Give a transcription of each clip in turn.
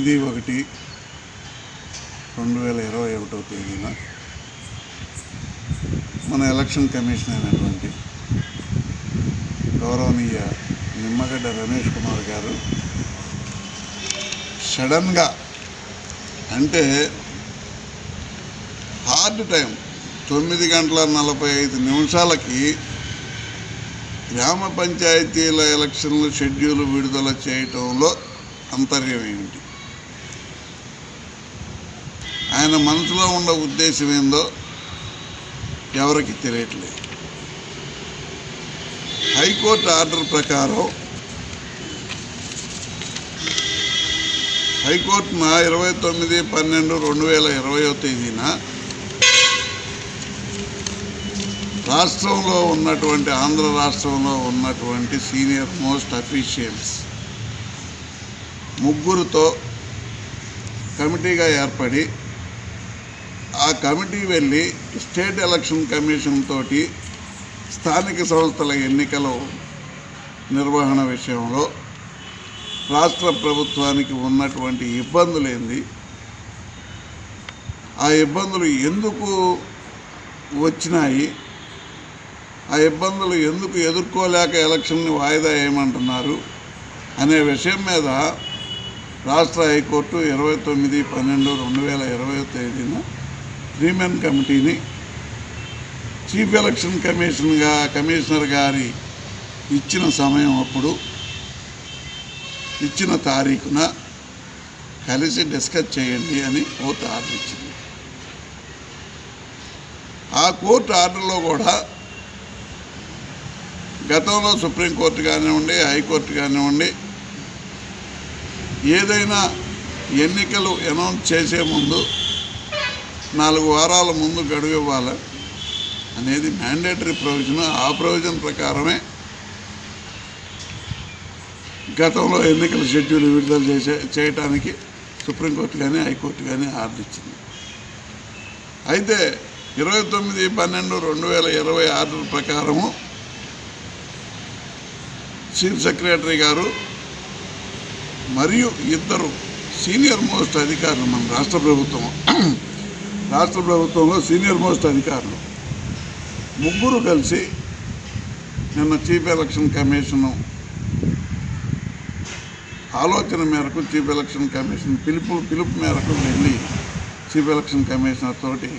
8/1/2021 తేదీన మన election commission అయినటువంటి గౌరవనీయ నిమ్మగడ్డ రమేష్ కుమార్ గారు సడన్గా, అంటే హార్డ్ టైం 9:45 గ్రామ పంచాయతీల ఎలక్షన్లు షెడ్యూల్ విడుదల చేయటంలో అంతర్యం ఏమిటి, ఆయన మనసులో ఉన్న ఉద్దేశం ఏందో ఎవరికి తెలియట్లేదు. హైకోర్టు ఆర్డర్ ప్రకారం హైకోర్టున 29/12/2020 తేదీన రాష్ట్రంలో ఉన్నటువంటి ఆంధ్ర రాష్ట్రంలో ఉన్నటువంటి సీనియర్ మోస్ట్ అఫీషియల్స్ ముగ్గురుతో కమిటీగా ఏర్పడి ఆ కమిటీ వెళ్ళి స్టేట్ ఎలక్షన్ కమిషన్ తోటి స్థానిక సంస్థల ఎన్నికల నిర్వహణ విషయంలో రాష్ట్ర ప్రభుత్వానికి ఉన్నటువంటి ఇబ్బందులు ఏంది, ఆ ఇబ్బందులు ఎందుకు వచ్చినాయి, ఆ ఇబ్బందులు ఎందుకు ఎదుర్కోలేక ఎలక్షన్ని వాయిదా వేయమంటున్నారు అనే విషయం మీద రాష్ట్ర హైకోర్టు 29/12/2020 తేదీన 3 men కమిటీని చీఫ్ ఎలక్షన్ కమిషనర్ గారి ఇచ్చిన సమయం అప్పుడు ఇచ్చిన తారీఖున కలిసి డిస్కస్ చేయండి అని కోర్టు ఆర్డర్ ఇచ్చింది. ఆ కోర్టు ఆర్డర్లో కూడా గతంలో సుప్రీంకోర్టు కానివ్వండి, హైకోర్టు కానివ్వండి, ఏదైనా ఎన్నికలు అనౌన్స్ చేసే ముందు 4 వారాల ముందు గడువు ఇవ్వాలి అనేది మ్యాండేటరీ ప్రొవిజన్. ఆ ప్రొవిజన్ ప్రకారమే గతంలో ఎన్నికల షెడ్యూల్ విడుదల చేయడానికి సుప్రీంకోర్టు కానీ హైకోర్టు కానీ ఆర్డర్ ఇచ్చింది. అయితే 29/12/2020 ఆర్డర్ ప్రకారము చీఫ్ సెక్రటరీ గారు మరియు 2 సీనియర్ మోస్ట్ అధికారులు, మన రాష్ట్ర ప్రభుత్వంలో సీనియర్ మోస్ట్ అధికారులు ముగ్గురు కలిసి నిన్న చీఫ్ ఎలక్షన్ కమిషన్ ఆలోచన మేరకు చీఫ్ ఎలక్షన్ కమిషన్ పిలుపు మేరకు వెళ్ళి చీఫ్ ఎలక్షన్ కమిషనర్ తోటి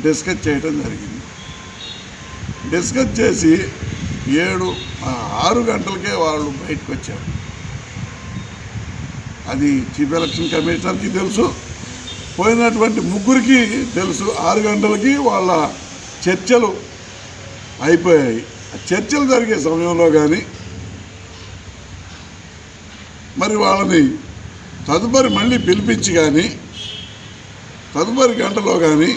డిస్కస్ చేయడం జరిగింది. డిస్కస్ చేసి 6 గంటలకే వాళ్ళు బయటకు వచ్చారు. అది చీఫ్ ఎలక్షన్ కమిషనర్కి తెలుసు, పోయినటువంటి ముగ్గురికి తెలుసు. 6 గంటలకి వాళ్ళ చర్చలు అయిపోయాయి. చర్చలు జరిగే సమయంలో కానీ మరి వాళ్ళని తదుపరి మళ్ళీ పిలిపించి కానీ తదుపరి గంటలో కానీ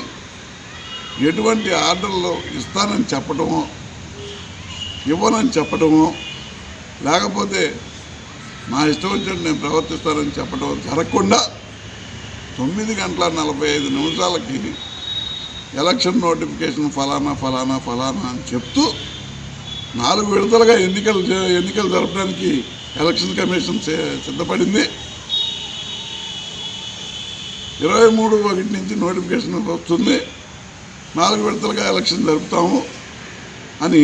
ఎటువంటి ఆర్డర్లు ఇస్తానని చెప్పటమో ఇవ్వనని చెప్పటమో లేకపోతే నా ఇష్టం వచ్చినట్టు నేను ప్రవర్తిస్తానని చెప్పడం జరగకుండా 9:45 ఎలక్షన్ నోటిఫికేషన్ ఫలానా అని చెప్తూ 4 విడతలుగా ఎన్నికలు జరపడానికి ఎలక్షన్ కమిషన్ సిద్ధపడింది. 23/1 నుంచి నోటిఫికేషన్ వస్తుంది, 4 విడతలుగా ఎలక్షన్ జరుపుతాము అని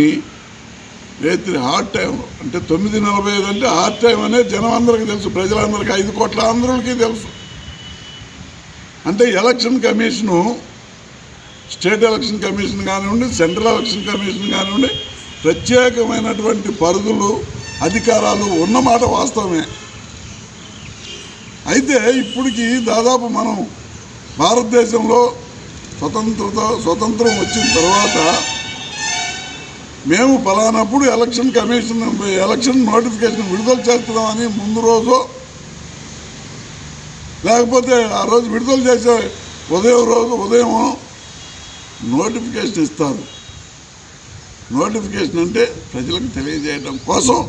రేత్రి హార్డ్ టైంలో, అంటే 9:45 అంటే హార్డ్ టైం అనేది జనం అందరికీ తెలుసు, ప్రజలందరికీ 5 కోట్ల ఆంధ్రులకి తెలుసు. అంటే election commission, state election commission కానివ్వండి, సెంట్రల్ ఎలక్షన్ కమిషన్ కానివ్వండి, ప్రత్యేకమైనటువంటి పరిధులు అధికారాలు ఉన్నమాట వాస్తవమే. అయితే ఇప్పటికి దాదాపు మనం భారతదేశంలో స్వతంత్రం వచ్చిన తర్వాత మేము పలానప్పుడు ఎలక్షన్ నోటిఫికేషన్ విడుదల చేస్తున్నామని ముందు రోజు లేకపోతే ఆ రోజు విడుదల చేసే ఉదయం నోటిఫికేషన్ ఇస్తారు. నోటిఫికేషన్ అంటే ప్రజలకు తెలియజేయడం కోసం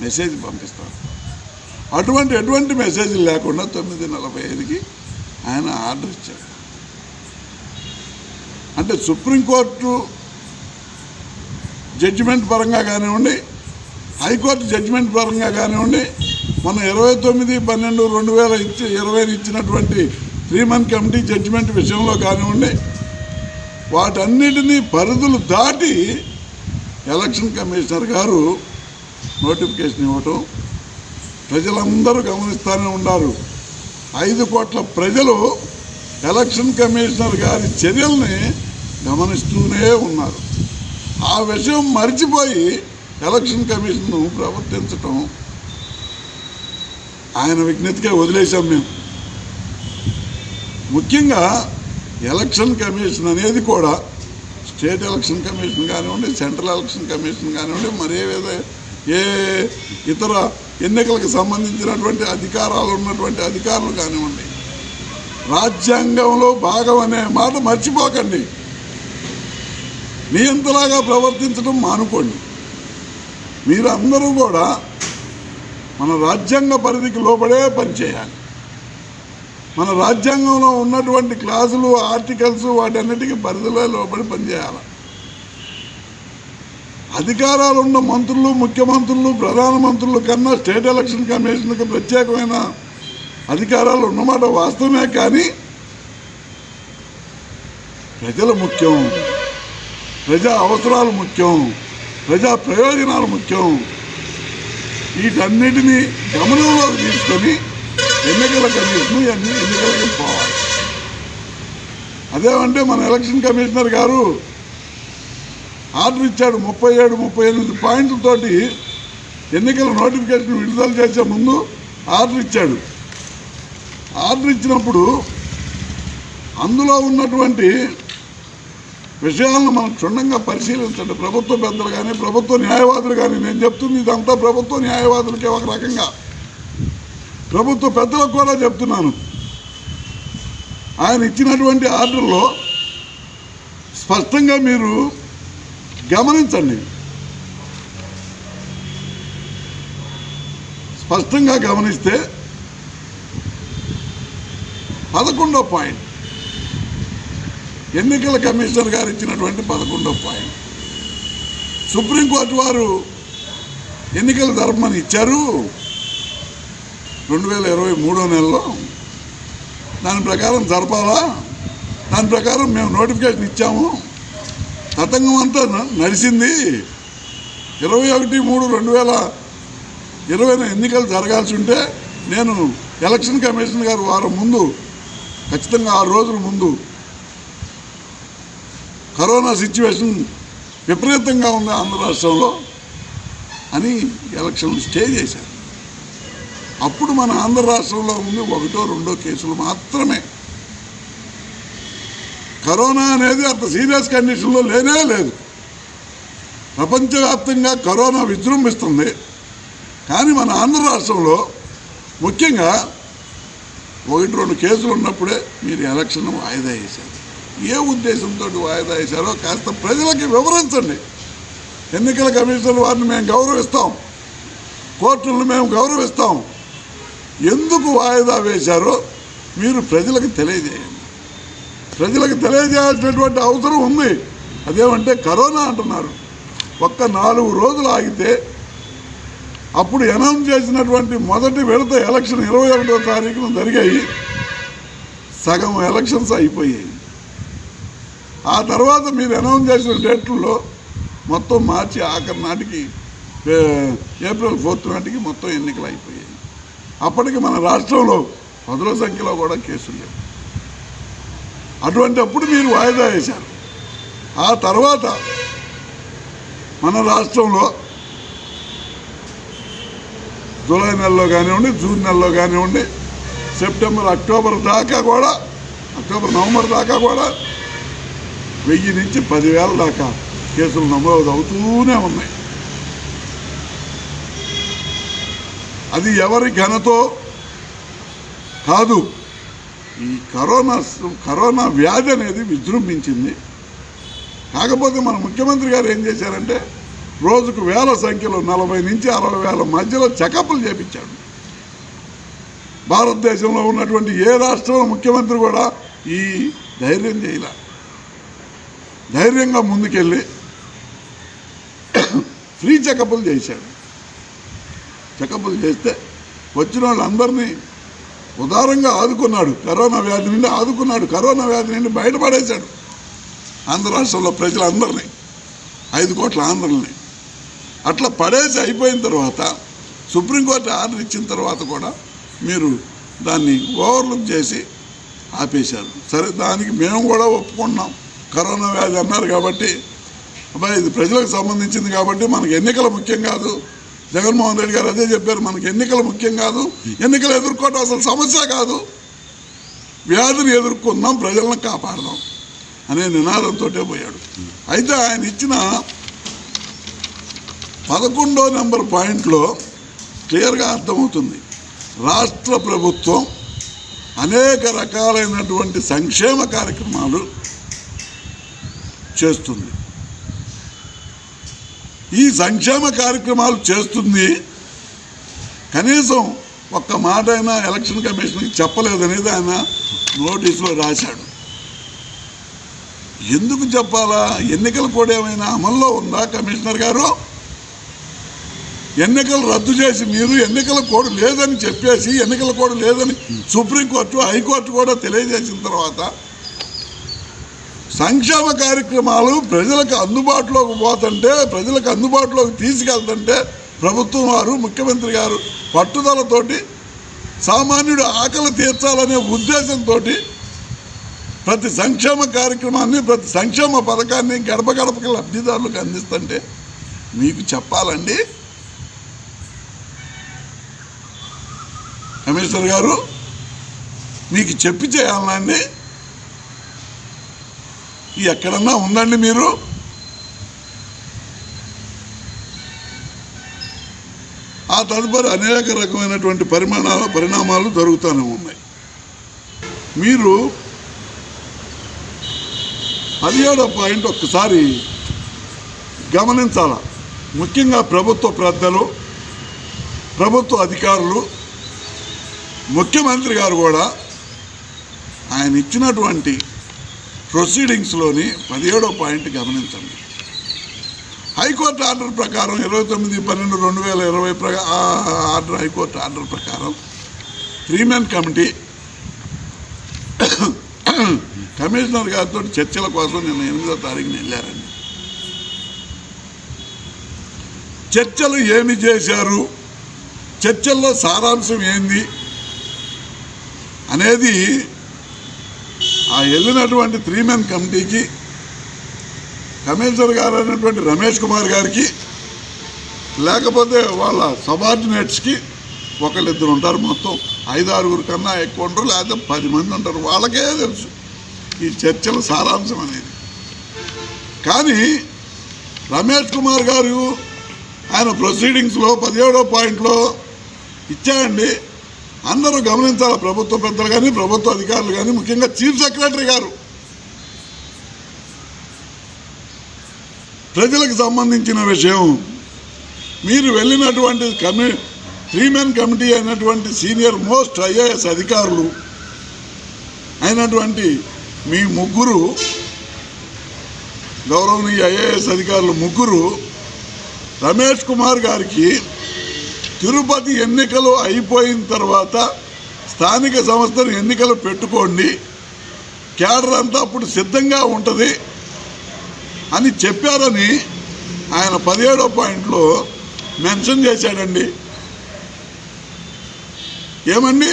మెసేజ్ పంపిస్తారు. ఎటువంటి మెసేజ్లు లేకుండా 9:45 ఆయన ఆర్డర్ ఇచ్చారు. అంటే సుప్రీంకోర్టు జడ్జిమెంట్ పరంగా కానివ్వండి, హైకోర్టు జడ్జిమెంట్ పరంగా కానివ్వండి, మన 29/12/2020 ఇచ్చినటువంటి 3 month కమిటీ జడ్జిమెంట్ విషయంలో కానివ్వండి, వాటన్నిటినీ పరిధులు దాటి ఎలక్షన్ కమిషనర్ గారు నోటిఫికేషన్ ఇవ్వటం ప్రజలందరూ గమనిస్తూనే ఉన్నారు. 5 కోట్ల ప్రజలు ఎలక్షన్ కమిషనర్ గారి చర్యల్ని గమనిస్తూనే ఉన్నారు. ఆ విషయం మర్చిపోయి ఎలక్షన్ కమిషన్ను ప్రవర్తించటం ఆయన విజ్ఞతకే వదిలేశాం మేము. ముఖ్యంగా ఎలక్షన్ కమిషన్ అనేది కూడా స్టేట్ ఎలక్షన్ కమిషన్ కానివ్వండి, సెంట్రల్ ఎలక్షన్ కమిషన్ కానివ్వండి, ఏ ఇతర ఎన్నికలకు సంబంధించినటువంటి అధికారాలు ఉన్నటువంటి అధికారులు కానివ్వండి, రాజ్యాంగంలో భాగం అనే మాట మర్చిపోకండి. నియంతలాగా ప్రవర్తించడం మానుకోండి. మీరందరూ కూడా మన రాజ్యాంగ పరిధికి లోబడే పనిచేయాలి. మన రాజ్యాంగంలో ఉన్నటువంటి క్లాసులు, ఆర్టికల్స్ వాటన్నిటికీ పరిధిలో లోబడి పనిచేయాలి. అధికారాలు ఉన్న మంత్రులు, ముఖ్యమంత్రులు, ప్రధానమంత్రులు కన్నా స్టేట్ ఎలక్షన్ కమిషన్కి ప్రత్యేకమైన అధికారాలు ఉన్నమాట వాస్తవమే. కానీ ప్రజలు ముఖ్యం, ప్రజా అవసరాలు ముఖ్యం, ప్రజా ప్రయోజనాలు ముఖ్యం. వీటన్నిటినీ గమనంలోకి తీసుకొని ఎన్నికల కమిషన్ ఎన్నికలకి పోవాలి. అదేమంటే మన ఎలక్షన్ కమిషనర్ గారు ఆర్డర్ ఇచ్చాడు 37-38 పాయింట్లతోటి ఎన్నికల నోటిఫికేషన్ విడుదల చేసే ముందు ఆర్డర్ ఇచ్చాడు. ఆర్డర్ ఇచ్చినప్పుడు అందులో ఉన్నటువంటి విషయాలను మనం క్షుణ్ణంగా పరిశీలించండి. ప్రభుత్వ పెద్దలు కానీ, ప్రభుత్వ న్యాయవాదులు కానీ, నేను చెప్తుంది ఇదంతా ప్రభుత్వ న్యాయవాదులకే ఒక రకంగా, ప్రభుత్వ పెద్దలకు కూడా చెప్తున్నాను. ఆయన ఇచ్చినటువంటి ఆర్డర్లో స్పష్టంగా మీరు గమనించండి. స్పష్టంగా గమనిస్తే 11వ పాయింట్, ఎన్నికల కమిషనర్ గారు ఇచ్చినటువంటి 11వ పాయింట్, సుప్రీంకోర్టు వారు ఎన్నికలు జరపమని ఇచ్చారు 2023 నెలలో. దాని ప్రకారం జరపాలా, దాని ప్రకారం మేము నోటిఫికేషన్ ఇచ్చాము, తతంగం అంతా నడిచింది. 21/3/2020 ఎన్నికలు జరగాల్సి ఉంటే నేను ఎలక్షన్ కమిషన్ గారు వారం ముందు, ఖచ్చితంగా 6 రోజుల ముందు కరోనా సిచ్యువేషన్ విపరీతంగా ఉంది ఆంధ్ర రాష్ట్రంలో అని ఎలక్షన్లు స్టే చేశారు. అప్పుడు మన ఆంధ్ర రాష్ట్రంలో ఉంది 1-2 కేసులు మాత్రమే. కరోనా అనేది అంత సీరియస్ కండిషన్లో లేనే లేదు. ప్రపంచవ్యాప్తంగా కరోనా విజృంభిస్తుంది. కానీ మన ఆంధ్ర రాష్ట్రంలో ముఖ్యంగా 1-2 కేసులు ఉన్నప్పుడే మీరు ఎలక్షన్ వాయిదా వేశారు. ఏ ఉద్దేశంతో వాయిదా వేశారో కాస్త ప్రజలకి వివరించండి. ఎన్నికల కమిషనర్ వారిని మేము గౌరవిస్తాం, కోర్టులను మేము గౌరవిస్తాం. ఎందుకు వాయిదా వేశారో మీరు ప్రజలకు తెలియజేయండి. ప్రజలకు తెలియజేయాల్సినటువంటి అవసరం ఉంది. అదేమంటే కరోనా అంటున్నారు. ఒక్క 4 రోజులు ఆగితే అప్పుడు అనౌన్స్ చేసినటువంటి మొదటి విడత ఎలక్షన్ 21వ తారీఖున జరిగాయి. సగం ఎలక్షన్స్ అయిపోయాయి. ఆ తర్వాత మీరు అనౌన్స్ చేసిన డేట్లలో మొత్తం మార్చి ఆఖరి నాటికి, ఏప్రిల్ 4th నాటికి మొత్తం ఎన్నికలు అయిపోయాయి. అప్పటికి మన రాష్ట్రంలో 10ల సంఖ్యలో కూడా కేసులు లేవు. అప్పుడు మీరు వాయిదా వేశారు. ఆ తర్వాత మన రాష్ట్రంలో జూలై నెలలో కానివ్వండి, జూన్ నెలలో కానివ్వండి, సెప్టెంబర్, అక్టోబర్ దాకా కూడా, నవంబర్ దాకా కూడా 1000 నుంచి 10,000 దాకా కేసులు నమోదు అవుతూనే ఉన్నాయి. అది ఎవరి ఘనతో కాదు, ఈ కరోనా వ్యాధి అనేది విజృంభించింది. కాకపోతే మన ముఖ్యమంత్రి గారు ఏం చేశారంటే రోజుకు 1000 సంఖ్యలో 40 నుంచి 60 వేల మధ్యలో చెకప్లు చేపించాడు. భారతదేశంలో ఉన్నటువంటి ఏ రాష్ట్రంలో ముఖ్యమంత్రి కూడా ఈ ధైర్యం చేయలే. ధైర్యంగా ముందుకెళ్ళి ఫ్రీ చెకప్లు చేశాడు. చెకప్లు చేస్తే వచ్చిన వాళ్ళందరినీ ఉదారంగా ఆదుకున్నాడు. కరోనా వ్యాధి నుండి ఆదుకున్నాడు. కరోనా వ్యాధి నుండి బయటపడేశాడు ఆంధ్ర రాష్ట్రంలో ప్రజలందరినీ, 5 కోట్ల ఆంధ్రుల్ని. అట్లా పడేసి అయిపోయిన తర్వాత సుప్రీంకోర్టు ఆర్డర్ ఇచ్చిన తర్వాత కూడా మీరు దాన్ని ఓవర్లుక్ చేసి ఆపేశారు. సరే, దానికి మేము కూడా ఒప్పుకుంటున్నాం. కరోనా వ్యాధి అన్నారు కాబట్టి, అబ్బాయి ఇది ప్రజలకు సంబంధించింది కాబట్టి మనకు ఎన్నికలు ముఖ్యం కాదు. జగన్మోహన్ రెడ్డి గారు అదే చెప్పారు, మనకు ఎన్నికలు ముఖ్యం కాదు, ఎన్నికలు ఎదుర్కోవడం అసలు సమస్య కాదు, వ్యాధిని ఎదుర్కొందాం, ప్రజలను కాపాడదాం అనే నినాదంతో పోయాడు. అయితే ఆయన ఇచ్చిన 11వ నెంబర్ పాయింట్లో క్లియర్గా అర్థమవుతుంది, రాష్ట్ర ప్రభుత్వం అనేక రకాలైనటువంటి సంక్షేమ కార్యక్రమాలు చేస్తుంది. ఈ సంక్షేమ కార్యక్రమాలు చేస్తుంది, కనీసం ఒక్క మాట అయినా ఎలక్షన్ కమిషన్కి చెప్పలేదనేది ఆయన నోటీసులో రాశాడు. ఎందుకు చెప్పాలా? ఎన్నికల కోడ్ ఏమైనా అమల్లో ఉందా కమిషనర్ గారు? ఎన్నికలు రద్దు చేసి మీరు ఎన్నికల కోడ్ లేదని చెప్పేసి, ఎన్నికల కోడ్ లేదని సుప్రీంకోర్టు, హైకోర్టు కూడా తెలియజేసిన తర్వాత సంక్షేమ కార్యక్రమాలు ప్రజలకు అందుబాటులోకి పోతుంటే, ప్రజలకు అందుబాటులోకి తీసుకెళ్తుంటే ప్రభుత్వం వారు, ముఖ్యమంత్రి గారు పట్టుదలతోటి సామాన్యుడు ఆకలి తీర్చాలనే ఉద్దేశంతో ప్రతి సంక్షేమ కార్యక్రమాన్ని, ప్రతి సంక్షేమ పథకాన్ని గడప గడపకి లబ్ధిదారులకు అందిస్తుంటే మీకు చెప్పాలండి కమిషనర్ గారు, మీకు చెప్పి చేయాలండి? ఎక్కడన్నా ఉందండి మీరు? ఆ తదుపరి అనేక రకమైనటువంటి పరిణామాలు జరుగుతూనే ఉన్నాయి. మీరు 17వ పాయింట్ ఒక్కసారి గమనించాల. ముఖ్యంగా ప్రభుత్వ పెద్దలు, ప్రభుత్వ అధికారులు, ముఖ్యమంత్రి గారు కూడా ఆయన ఇచ్చినటువంటి ప్రొసీడింగ్స్లోని 17వ పాయింట్ గమనించండి. హైకోర్టు ఆర్డర్ ప్రకారం 29/12/2020 ఆర్డర్, హైకోర్టు ఆర్డర్ ప్రకారం 3 కమిటీ కమిషనర్ గారితో చర్చల కోసం నిన్న 8వ తారీఖున వెళ్ళారండి. చర్చలు ఏమి చేశారు, చర్చల్లో సారాంశం ఏంది అనేది ఆ వెళ్ళినటువంటి 3 కమిటీకి కమిషనర్ గారు అయినటువంటి రమేష్ కుమార్ గారికి, లేకపోతే వాళ్ళ సబార్డినేట్స్కి, 1-2 ఉంటారు, మొత్తం 5-6 కన్నా ఎక్కువ ఉంటారు, లేకపోతే 10 మంది ఉంటారు, వాళ్ళకే తెలుసు ఈ చర్చల సారాంశం అనేది. కానీ రమేష్ కుమార్ గారు ఆయన ప్రొసీడింగ్స్లో 17వ పాయింట్లో ఇచ్చాయండి. అందరూ గమనించాలి, ప్రభుత్వ పెద్దలు కానీ, ప్రభుత్వ అధికారులు కానీ, ముఖ్యంగా చీఫ్ సెక్రటరీ గారు ప్రజలకు సంబంధించిన విషయం. మీరు వెళ్ళినటువంటి 3 కమిటీ అయినటువంటి సీనియర్ మోస్ట్ ఐఏఎస్ అధికారులు అయినటువంటి మీ 3 గౌరవనీయ ఐఏఎస్ అధికారులు 3 రమేష్ కుమార్ గారికి తిరుపతి ఎన్నికలు అయిపోయిన తర్వాత స్థానిక సంస్థలు ఎన్నికలు పెట్టుకోండి, క్యాడర్ అంతా అప్పుడు సిద్ధంగా ఉంటుంది అని చెప్పారని ఆయన 17వ పాయింట్లో మెన్షన్ చేశాడండి. ఏమండి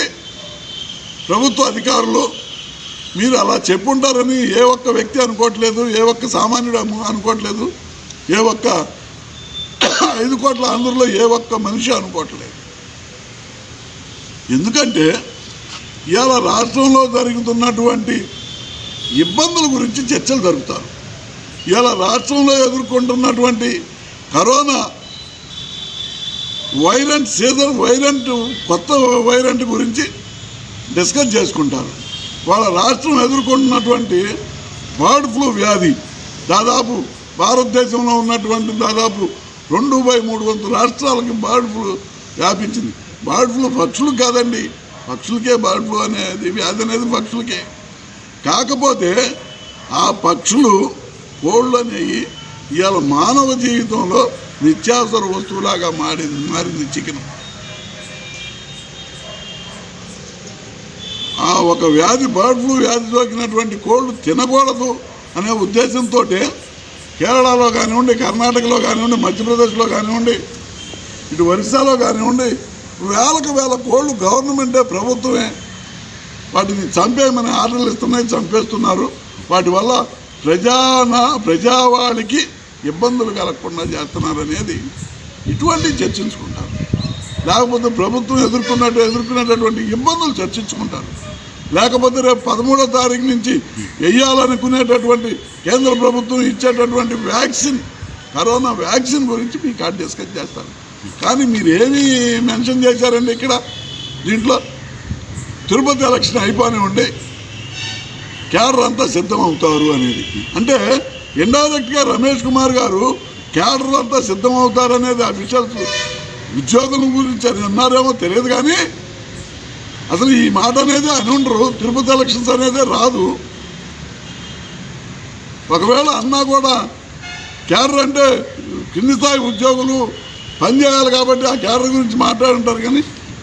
ప్రభుత్వ అధికారులు, మీరు అలా చెప్పుంటారని ఏ ఒక్క వ్యక్తి అనుకోవట్లేదు, ఏ ఒక్క సామాన్యుడు అనుకోవట్లేదు, ఏ ఒక్క 5 కోట్ల ఆంధ్రలో ఏ ఒక్క మనిషి అనుకోవట్లేదు. ఎందుకంటే ఇవాళ రాష్ట్రంలో జరుగుతున్నటువంటి ఇబ్బందుల గురించి చర్చలు జరుపుతారు. ఇవాళ రాష్ట్రంలో ఎదుర్కొంటున్నటువంటి కరోనా వైరెంట్ కొత్త వైరెంట్ గురించి డిస్కస్ చేసుకుంటారు. వాళ్ళ రాష్ట్రం ఎదుర్కొంటున్నటువంటి బర్డ్ ఫ్లూ వ్యాధి దాదాపు భారతదేశంలో ఉన్నటువంటి దాదాపు 2/3 రాష్ట్రాలకి బర్డ్ ఫ్లూ వ్యాపించింది. బర్డ్ ఫ్లూ పక్షులకు కాదండి, పక్షులకే బర్డ్ ఫ్లూ అనేది వ్యాధి అనేది పక్షులకే. కాకపోతే ఆ పక్షులు, కోళ్ళు అనేవి ఇవాళ మానవ జీవితంలో నిత్యావసర వస్తువులాగా మారింది చికెన్. ఒక వ్యాధి బర్డ్ ఫ్లూ వ్యాధి సోకినటువంటి కోళ్ళు తినకూడదు అనే ఉద్దేశంతో కేరళలో కానివ్వండి, కర్ణాటకలో కానివ్వండి, మధ్యప్రదేశ్లో కానివ్వండి, ఇటు ఒరిస్సాలో కానివ్వండి, వేలకు వేల కోళ్ళు గవర్నమెంటే, ప్రభుత్వమే వాటిని చంపేయమని ఆర్డర్లు ఇస్తున్నాయి, చంపేస్తున్నారు. వాటి వల్ల ప్రజావాళికి ఇబ్బందులు కలగకుండా చేస్తున్నారు అనేది ఇటువంటి చర్చించుకుంటారు. లేకపోతే ప్రభుత్వం ఎదుర్కొనేటటువంటి ఇబ్బందులు చర్చించుకుంటారు. లేకపోతే రేపు 13వ తారీఖు నుంచి వెయ్యాలనుకునేటటువంటి కేంద్ర ప్రభుత్వం ఇచ్చేటటువంటి వ్యాక్సిన్, కరోనా వ్యాక్సిన్ గురించి మీకు డిస్కస్ చేస్తారు. కానీ మీరు ఏమీ మెన్షన్ చేశారండి ఇక్కడ దీంట్లో? తిరుపతి ఎలక్షన్ అయిపోనివ్వండి, క్యాడర్ అంతా సిద్ధమవుతారు అనేది. అంటే ఇండైరెక్ట్గా రమేష్ కుమార్ గారు క్యాడర్ అంతా సిద్ధమవుతారు అనేది అఫీషియల్స్ ఉద్యోగుల గురించి అని అన్నారేమో తెలియదు. కానీ అసలు ఈ మాట అనేది అని ఉండరు. తిరుపతి ఎలక్షన్స్ అనేది రాదు. ఒకవేళ అన్నా కూడా క్యాడర్ అంటే కింది స్థాయి ఉద్యోగులు పనిచేయాలి కాబట్టి ఆ క్యాడర్ గురించి మాట్లాడుంటారు. కానీ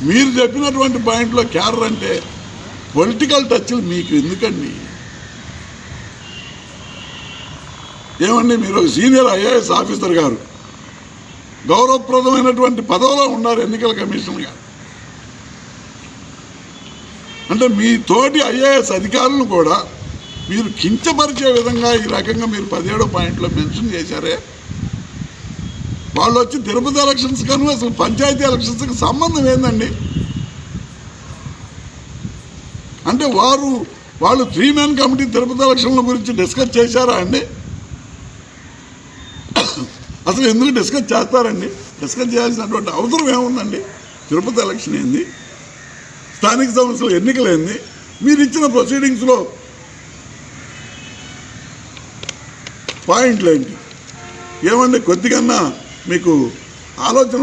మీరు చెప్పినటువంటి పాయింట్లో క్యాడర్ అంటే పొలిటికల్ టచ్లు మీకు ఎందుకండి? ఏమండి, మీరు ఒక సీనియర్ ఐఏఎస్ ఆఫీసర్ గారు, గౌరవప్రదమైనటువంటి పదవిలో ఉన్నారు ఎన్నికల కమిషన్ గారు. అంటే మీ తోటి ఐఏఎస్ అధికారులను కూడా మీరు కించపరిచే విధంగా ఈ రకంగా మీరు 17వ పాయింట్లో మెన్షన్ చేశారే. వాళ్ళు వచ్చి తిరుపతి ఎలక్షన్స్ కను అసలు పంచాయతీ ఎలక్షన్స్కి సంబంధం ఏందండి? అంటే వాళ్ళు 3 men కమిటీ తిరుపతి ఎలక్షన్ల గురించి డిస్కస్ చేశారా అండి? అసలు ఎందుకు డిస్కస్ చేస్తారండి? డిస్కస్ చేయాల్సినటువంటి అవసరం ఏముందండి? తిరుపతి ఎలక్షన్ ఏంది, స్థానిక సంస్థల ఎన్నికలు ఏంది, మీరు ఇచ్చిన ప్రొసీడింగ్స్లో పాయింట్లు ఏంటి? ఏమండి, కొద్దిగన్నా మీకు ఆలోచన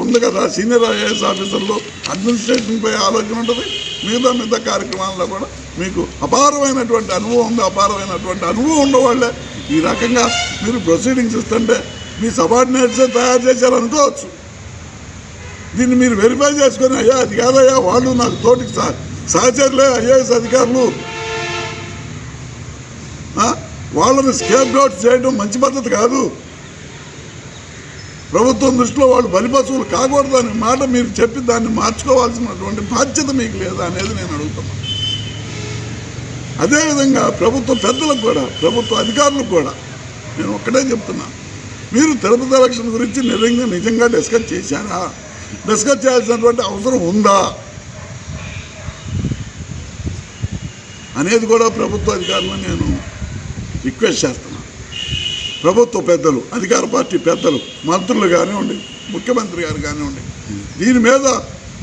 ఉంది కదా. సీనియర్ ఐఏఎస్ ఆఫీసర్లో అడ్మినిస్ట్రేషన్పై ఆలోచన ఉంటుంది. మిగతా కార్యక్రమాల్లో కూడా మీకు అపారమైనటువంటి అనుభవం ఉంది. అపారమైనటువంటి అనుభవం ఉన్నవాళ్ళే ఈ రకంగా మీరు ప్రొసీడింగ్స్ ఇస్తుంటే మీ సబార్డినేట్సే తయారు చేశారనుకోవచ్చు. దీన్ని మీరు వెరిఫై చేసుకొని, అయ్యా అది కాదయ్యా, వాళ్ళు నాకు తోటికి సహచరులే ఐఏఎస్ అధికారులు, వాళ్ళని స్కేప్ డౌట్ చేయడం మంచి పద్ధతి కాదు, ప్రభుత్వం దృష్టిలో వాళ్ళు బలిపశువులు కాకూడదు అనే మాట మీరు చెప్పి దాన్ని మార్చుకోవాల్సినటువంటి బాధ్యత మీకు లేదా అనేది నేను అడుగుతున్నాను. అదేవిధంగా ప్రభుత్వ పెద్దలకు కూడా, ప్రభుత్వ అధికారులకు కూడా నేను ఒక్కటే చెప్తున్నాను, మీరు తిరుపతి ఎలక్షన్ గురించి నిజంగా డిస్కస్ చేశారా? డిస్కస్ చేయాల్సినటువంటి అవసరం ఉందా అనేది కూడా ప్రభుత్వ అధికారులను నేను రిక్వెస్ట్ చేస్తున్నాను. ప్రభుత్వ పెద్దలు, అధికార పార్టీ పెద్దలు, మంత్రులు కానివ్వండి, ముఖ్యమంత్రి గారు కానివ్వండి, దీని మీద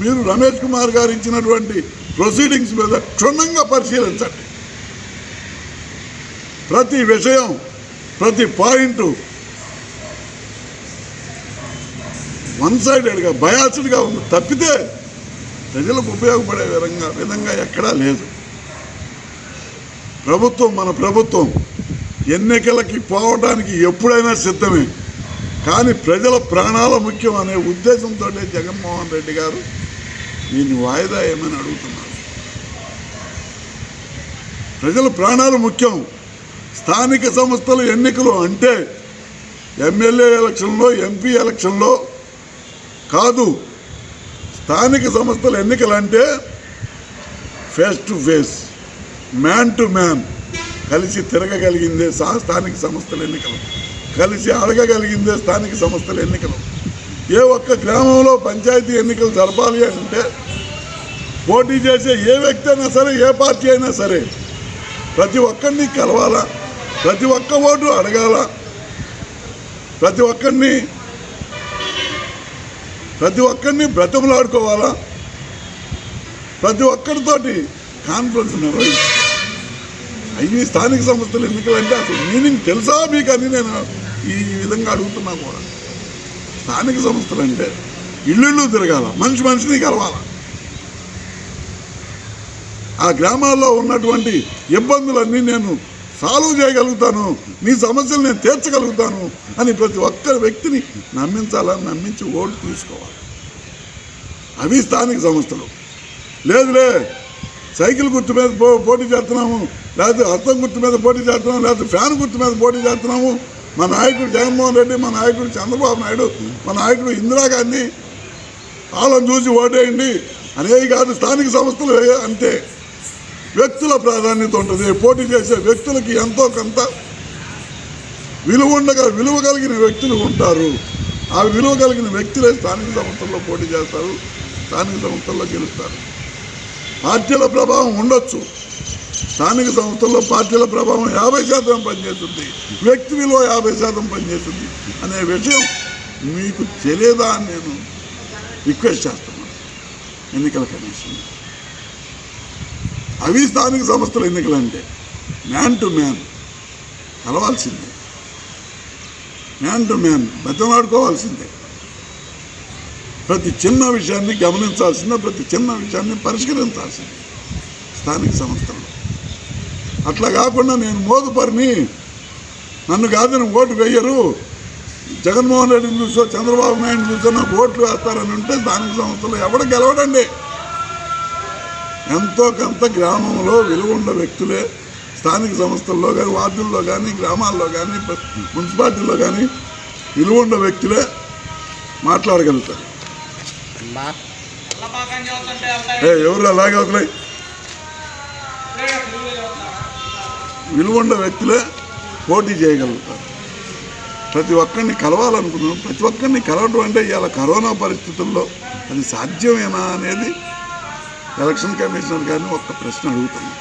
మీరు రమేష్ కుమార్ గారు ఇచ్చినటువంటి ప్రొసీడింగ్స్ మీద క్షుణ్ణంగా పరిశీలించండి. ప్రతి విషయం, ప్రతి పాయింట్ వన్ సైడెడ్గా, బయాస్డ్గా ఉంది తప్పితే ప్రజలకు ఉపయోగపడే విధంగా ఎక్కడా లేదు. మన ప్రభుత్వం ఎన్నికలకి పోవడానికి ఎప్పుడైనా సిద్ధమే. కానీ ప్రజల ప్రాణాల ముఖ్యం అనే ఉద్దేశంతో జగన్మోహన్ రెడ్డి గారు దీన్ని వాయిదా ఏమని అడుగుతున్నారు. ప్రజల ప్రాణాలు ముఖ్యం. స్థానిక సంస్థల ఎన్నికలు అంటే ఎమ్మెల్యే ఎలక్షన్లో, ఎంపీ ఎలక్షన్లో కాదు. స్థానిక సంస్థల ఎన్నికలు అంటే face to face, man to man, కలిసి తిరగగలిగిందే స్థానిక సంస్థల ఎన్నికలు, కలిసి అడగగలిగిందే స్థానిక సంస్థల ఎన్నికలు. ఏ ఒక్క గ్రామంలో పంచాయతీ ఎన్నికలు జరపాలి అంటే పోటీ చేసే ఏ వ్యక్తి అయినా సరే, ఏ పార్టీ అయినా సరే, ప్రతి ఒక్కరిని కలవాలా, ప్రతి ఒక్క ఓటు అడగాల, ప్రతి ఒక్కరిని బ్రతిమలాడుకోవాలా, ప్రతి ఒక్కరితోటి కాన్ఫరెన్స్ నిర్వహించాలి. అవి స్థానిక సంస్థల ఎన్నికలు అంటే అసలు మీనింగ్ తెలుసా మీకు అని నేను ఈ విధంగా అడుగుతున్నా కూడా. స్థానిక సంస్థలు అంటే ఇళ్ళు తిరగాల, మనిషిని కలవాల, ఆ గ్రామాల్లో ఉన్నటువంటి ఇబ్బందులన్నీ నేను సాల్వ్ చేయగలుగుతాను, నీ సమస్యలు నేను తీర్చగలుగుతాను అని ప్రతి ఒక్కరి వ్యక్తిని నమ్మించి ఓటు తీసుకోవాలి. అవి స్థానిక సంస్థలు. లేదులే సైకిల్ గుర్తు మీద పోటీ చేస్తున్నాము, లేకపోతే హస్తం గుర్తు మీద పోటీ చేస్తున్నాము, లేకపోతే ఫ్యాన్ గుర్తు మీద పోటీ చేస్తున్నాము. మా నాయకుడు జగన్మోహన్ రెడ్డి, మా నాయకుడు చంద్రబాబు నాయుడు, మా నాయకుడు ఇందిరాగాంధీ వాళ్ళని చూసి ఓటేయండి అనేది కాదు. స్థానిక సంస్థలు అంతే, వ్యక్తుల ప్రాధాన్యత ఉంటుంది. పోటీ చేసే వ్యక్తులకి ఎంతో కొంత విలువ కలిగిన వ్యక్తులు ఉంటారు. ఆ విలువ కలిగిన వ్యక్తులే స్థానిక సంస్థల్లో పోటీ చేస్తారు, స్థానిక సంస్థల్లో గెలుస్తారు. పార్టీల ప్రభావం ఉండొచ్చు, స్థానిక సంస్థల్లో పార్టీల ప్రభావం 50% పనిచేస్తుంది, వ్యక్తి విలువ 50% పనిచేస్తుంది అనే విషయం మీకు తెలియదా అని నేను రిక్వెస్ట్ చేస్తున్నాను. ఎన్నికల కమిషన్ అవి స్థానిక సంస్థల ఎన్నికలంటే మ్యాన్ టు మ్యాన్ కలవాల్సిందే, మ్యాన్ టు మ్యాన్ బతిమాడుకోవాల్సిందే. ప్రతి చిన్న విషయాన్ని గమనించాల్సిందే, ప్రతి చిన్న విషయాన్ని పరిష్కరించాల్సిందే స్థానిక సంస్థల్లో. అట్లా కాకుండా నేను మోదుపరిని, నన్ను కాదని ఓటు వేయరు, జగన్మోహన్ రెడ్డిని చూసో చంద్రబాబు నాయుడు చూసో నాకు ఓట్లు వేస్తారని ఉంటే స్థానిక సంస్థలు ఎవడ గెలవడండి. ఎంతో కొంత గ్రామంలో విలువ ఉన్న వ్యక్తులే స్థానిక సంస్థల్లో కానీ, వార్డుల్లో కానీ, గ్రామాల్లో కానీ, మున్సిపాలిటీల్లో కానీ విలువ ఉన్న వ్యక్తులే మాట్లాడగలుగుతారు. ఎవరు అలాగే అవుతున్నాయి, విలువ ఉన్న వ్యక్తులే పోటీ చేయగలుగుతారు. ప్రతి ఒక్కరిని కలవాలనుకున్నాం, ప్రతి ఒక్కరిని కలవడం అంటే ఇవాళ కరోనా పరిస్థితుల్లో అది సాధ్యమేనా అనేది ఎలక్షన్ కమిషనర్ గారిని ఒక్క ప్రశ్న అడుగుతున్నాం.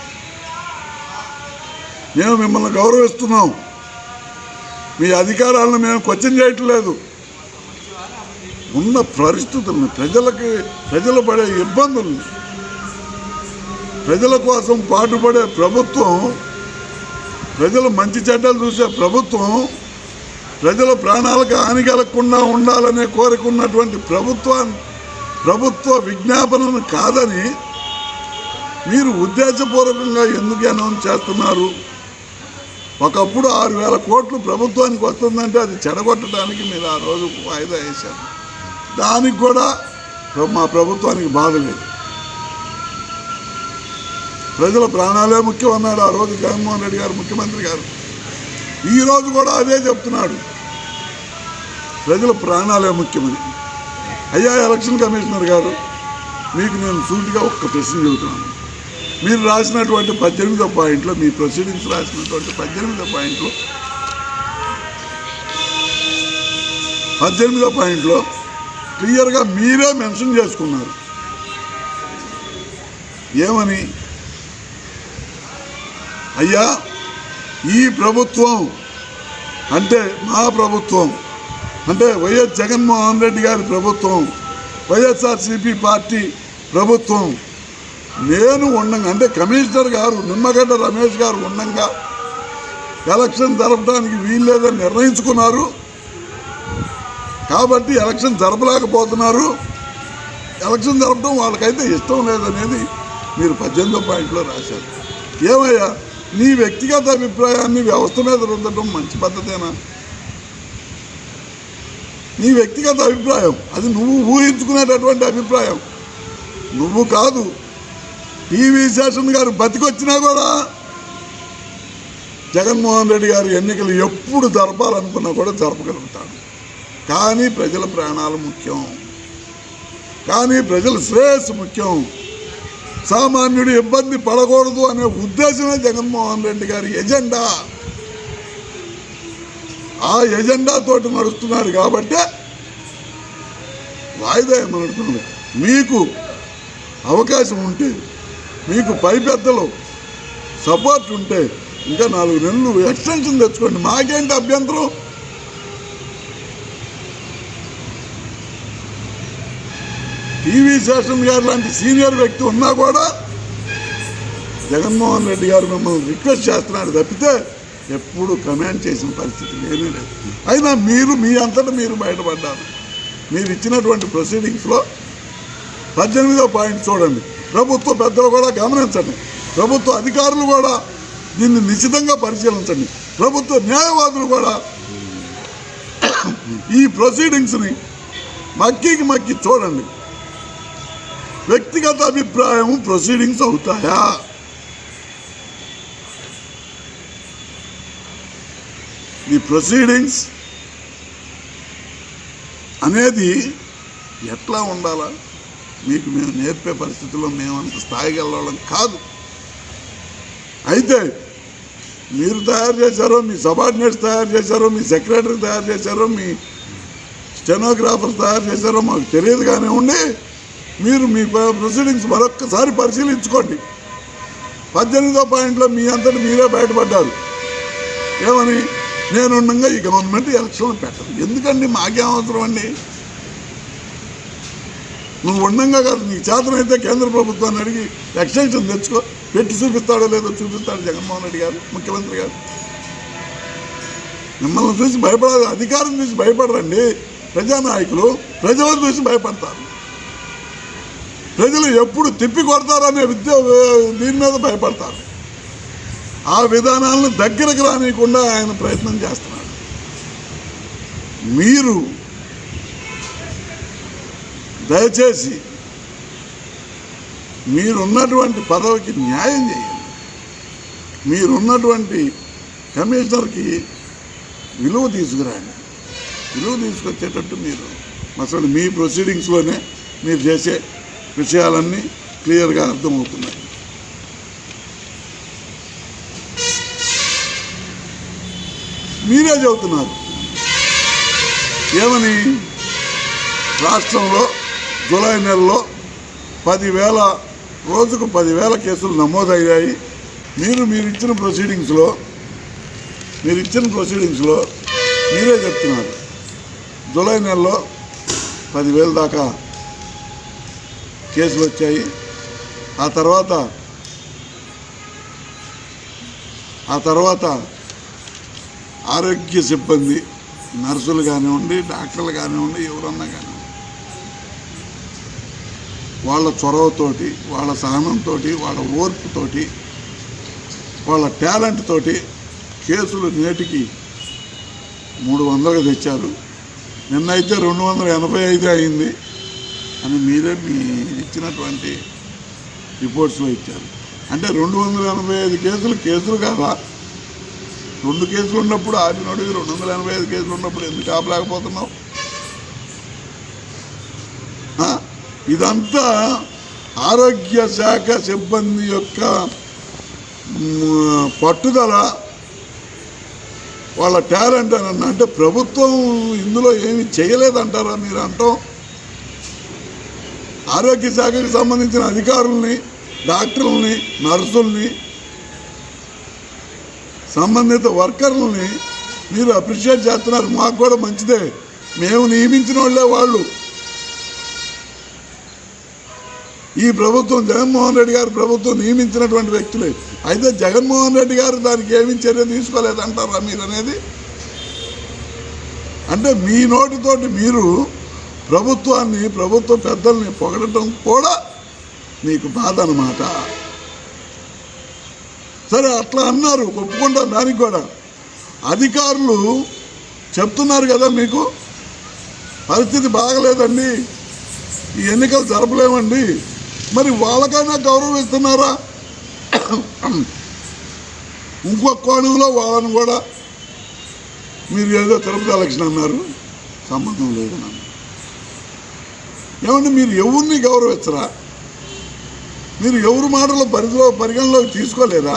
మేము మిమ్మల్ని గౌరవిస్తున్నాం, మీ అధికారాలను మేము క్వశ్చన్ చేయట్లేదు. ఉన్న పరిస్థితులను, ప్రజలు పడే ఇబ్బందుల్ని, ప్రజల కోసం పాటుపడే ప్రభుత్వం, ప్రజలు మంచి చెడ్డలు చూసే ప్రభుత్వం, ప్రజల ప్రాణాలకు హాని కలగకుండా ఉండాలనే కోరుకున్నటువంటి ప్రభుత్వ విజ్ఞాపనను కాదని మీరు ఉద్దేశపూర్వకంగా ఎందుకు అనౌన్స్ చేస్తున్నారు? ఒకప్పుడు 6,000 కోట్లు ప్రభుత్వానికి వస్తుందంటే అది చెడగొట్టడానికి మీరు ఆ రోజు వాయిదా వేశారు. దానికి కూడా మా ప్రభుత్వానికి బాధ లేదు. ప్రజల ప్రాణాలే ముఖ్యం అన్నాడు ఆ రోజు జగన్మోహన్ రెడ్డి గారు, ముఖ్యమంత్రి గారు. ఈరోజు కూడా అదే చెప్తున్నాడు, ప్రజల ప్రాణాలే ముఖ్యమని. అయ్యా ఎలక్షన్ కమిషనర్ గారు, మీకు నేను సూటిగా ఒక్క ప్రశ్న చెబుతున్నాను. మీరు రాసినటువంటి 18వ పాయింట్లో, మీ ప్రొసీడింగ్స్ రాసినటువంటి 18వ పాయింట్లో క్లియర్గా మీరే మెన్షన్ చేసుకున్నారు. ఏమని? అయ్యా ఈ ప్రభుత్వం అంటే మా ప్రభుత్వం, అంటే వైఎస్ జగన్మోహన్ రెడ్డి గారి ప్రభుత్వం, వైఎస్ఆర్సీపీ పార్టీ ప్రభుత్వం నేను ఉండగా, అంటే కమిషనర్ గారు నిమ్మగడ్డ రమేష్ గారు ఉండగా ఎలక్షన్ జరపడానికి వీల్లేదని నిర్ణయించుకున్నారు. కాబట్టి ఎలక్షన్ జరపలేకపోతున్నారు. ఎలక్షన్ జరపడం వాళ్ళకైతే ఇష్టం లేదనేది మీరు 18వ పాయింట్లో రాశారు. ఏమయ్యా, నీ వ్యక్తిగత అభిప్రాయాన్ని వ్యవస్థ మీద రుద్దడం మంచి పద్ధతేనా? నీ వ్యక్తిగత అభిప్రాయం, అది నువ్వు ఊహించుకునేటటువంటి అభిప్రాయం, నువ్వు కాదు. టీవీ శేషన్ గారు బతికొచ్చినా కూడా జగన్మోహన్ రెడ్డి గారు ఎన్నికలు ఎప్పుడు జరపాలనుకున్నా కూడా జరపగలుగుతాడు. కానీ ప్రజల ప్రాణాలు ముఖ్యం, కానీ ప్రజల శ్రేయస్సు ముఖ్యం, సామాన్యుడు ఇబ్బంది పడకూడదు అనే ఉద్దేశమే జగన్మోహన్ రెడ్డి గారి ఎజెండా. ఆ ఎజెండాతోటి నడుస్తున్నాడు కాబట్టి వాయిదా ఏమనుకున్నాడు. మీకు అవకాశం ఉంటే, మీకు పై పెద్దలు సపోర్ట్ ఉంటే ఇంకా 4 నెలలు ఎక్స్టెన్షన్ తెచ్చుకోండి, మాకేంటి అభ్యంతరం? టీవీ శేషన్ గారు లాంటి సీనియర్ వ్యక్తి ఉన్నా కూడా జగన్మోహన్ రెడ్డి గారు మిమ్మల్ని రిక్వెస్ట్ చేస్తున్నాడు తప్పితే ఎప్పుడు కమాండ్ చేసిన పరిస్థితి లేనే లేదు. అయినా మీరు మీ అంతటా మీరు బయటపడ్డారు. మీరు ఇచ్చినటువంటి ప్రొసీడింగ్స్లో 18వ పాయింట్ చూడండి. ప్రభుత్వ పెద్దలు కూడా గమనించండి, ప్రభుత్వ అధికారులు కూడా దీన్ని నిశ్చితంగా పరిశీలించండి, ప్రభుత్వ న్యాయవాదులు కూడా ఈ ప్రొసీడింగ్స్ని మక్కి చూడండి. వ్యక్తిగత అభిప్రాయం ప్రొసీడింగ్స్ అవుతాయా? ఈ ప్రొసీడింగ్స్ అనేది ఎట్లా ఉండాలా మీకు మేము నేర్పే పరిస్థితుల్లో మేమంత స్థాయికి వెళ్ళడం కాదు. అయితే మీరు తయారు చేశారో, మీ సబార్డినేట్స్ తయారు చేశారో, మీ సెక్రటరీ తయారు చేశారో, మీ స్టెనోగ్రాఫర్ తయారు చేశారో మాకు తెలియదు కానివ్వండి. మీరు మీ ప్రొసీడింగ్స్ మరొక్కసారి పరిశీలించుకోండి. 18వ పాయింట్లో మీ అంతటి మీరే బయటపడ్డారు. ఏమని? నేనుండగా ఈ గవర్నమెంట్ ఎలక్షన్లు పెట్టదు. ఎందుకండి? మాకేం అవసరం అండి? నువ్వు ఉండంగా కాదు, నీకు చేతనైతే కేంద్ర ప్రభుత్వాన్ని అడిగి ఎక్స్టెన్షన్ తెచ్చుకో. పెట్టి చూపిస్తాడో లేదో చూపిస్తాడు జగన్మోహన్ రెడ్డి గారు, ముఖ్యమంత్రి గారు. మిమ్మల్ని చూసి భయపడాలి, అధికారం చూసి భయపడరండి ప్రజానాయకులు. ప్రజలను చూసి భయపడతారు. ప్రజలు ఎప్పుడు తిప్పి కొడతారనే దీని మీద భయపడతారు. ఆ విధానాలను దగ్గరకు రానియకుండా ఆయన ప్రయత్నం చేస్తున్నాడు. మీరు దయచేసి మీరున్నటువంటి పదవికి న్యాయం చేయండి. మీరున్నటువంటి కమిషనర్కి విలువ తీసుకురండి. విలువ తీసుకొచ్చేటట్టు మీరు అసలు మీ ప్రొసీడింగ్స్లోనే మీరు చేసే విషయాలన్నీ క్లియర్గా అర్థమవుతున్నాయి. మీరే చెబుతున్నారు ఏమని? రాష్ట్రంలో జూలై నెలలో 10,000 రోజుకు 10,000 కేసులు నమోదయ్యాయి. మీరు ఇచ్చిన ప్రొసీడింగ్స్లో మీరే చెప్తున్నారు జూలై నెలలో 10,000 దాకా కేసులు వచ్చాయి. ఆ తర్వాత ఆరోగ్య సిబ్బంది, నర్సులు కానివ్వండి, డాక్టర్లు కానివ్వండి, ఎవరన్నా కానివ్వండి, వాళ్ళ చొరవతోటి, వాళ్ళ సహనంతో, వాళ్ళ ఓర్పుతోటి, వాళ్ళ టాలెంట్ తోటి కేసులు నేటికి 300గా తెచ్చారు. నిన్నైతే 285 అయింది అని మీరే ఇచ్చినటువంటి రిపోర్ట్స్లో ఇచ్చారు. అంటే 285 కేసులు కాదా? 2 కేసులు ఉన్నప్పుడు ఆపినోడికి 285 కేసులు ఉన్నప్పుడు ఎందుకు ఆపలేకపోతున్నావు? ఇదంతా ఆరోగ్య శాఖ సిబ్బంది యొక్క పట్టుదల, వాళ్ళ టాలెంట్ అని. అంటే ప్రభుత్వం ఇందులో ఏమి చేయలేదంటారా మీరు అంటాం? ఆరోగ్య శాఖకు సంబంధించిన అధికారుల్ని, డాక్టర్లని, నర్సుల్ని, సంబంధిత వర్కర్లని మీరు అప్రిషియేట్ చేస్తున్నారు. మాకు కూడా మంచిదే, మేము నియమించిన వాళ్ళే వాళ్ళు. ఈ ప్రభుత్వం, జగన్మోహన్ రెడ్డి గారు ప్రభుత్వం నియమించినటువంటి వ్యక్తులే. అయితే జగన్మోహన్ రెడ్డి గారు దానికి ఏమీ చర్య తీసుకోలేదంటారా మీరు అనేది? అంటే మీ నోటితోటి మీరు ప్రభుత్వాన్ని, ప్రభుత్వ పెద్దల్ని పొగడటం కూడా మీకు బాధ అన్నమాట. సరే, అట్లా అన్నారు, ఒప్పుకుంటారు. దానికి కూడా అధికారులు చెప్తున్నారు కదా, మీకు పరిస్థితి బాగలేదండి, ఈ ఎన్నికలు జరపలేమండి. మరి వాళ్ళకైనా గౌరవం ఇస్తున్నారా? ఇంకొక కోణంలో వాళ్ళని కూడా మీరు ఏదో తిరుపతి ఎలక్షన్ అన్నారు, సంబంధం లేదన్నారు. ఏమంటే మీరు ఎవరిని గౌరవించరా? మీరు ఎవరి మాటలు పరిగణలోకి తీసుకోలేరా?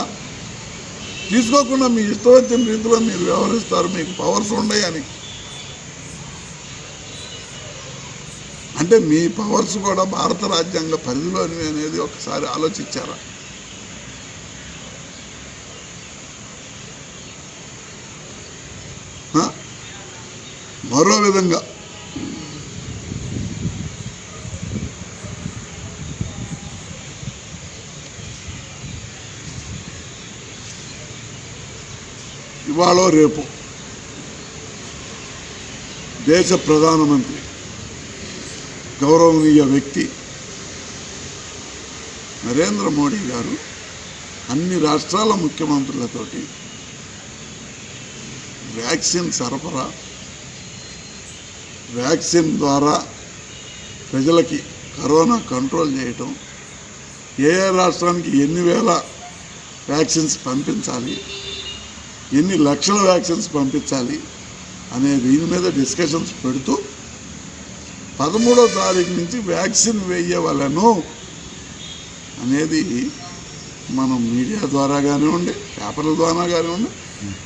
తీసుకోకుండా మీ ఇష్టం వచ్చిన రీతిలో మీరు వ్యవహరిస్తారు, మీకు పవర్స్ ఉన్నాయని. అంటే మీ పవర్స్ కూడా భారత రాజ్యాంగ పరిధిలోనివి అనేది ఒకసారి ఆలోచించారా? మరో విధంగా ఇవాళ రేపు దేశ ప్రధానమంత్రి, గౌరవనీయ వ్యక్తి నరేంద్ర మోడీ గారు అన్ని రాష్ట్రాల ముఖ్యమంత్రులతోటి వ్యాక్సిన్ సరఫరా, వ్యాక్సిన్ ద్వారా ప్రజలకి కరోనా కంట్రోల్ చేయటం, ఏ రాష్ట్రానికి ఎన్ని వేల వ్యాక్సిన్స్ పంపించాలి, ఎన్ని లక్షల వ్యాక్సిన్స్ పంపించాలి అనే దీని మీద డిస్కషన్స్ పెడుతూ 13వ తారీఖు నుంచి వ్యాక్సిన్ వేయవలను అనేది మనం మీడియా ద్వారా కానివ్వండి, పేపర్ల ద్వారా కానివ్వండి,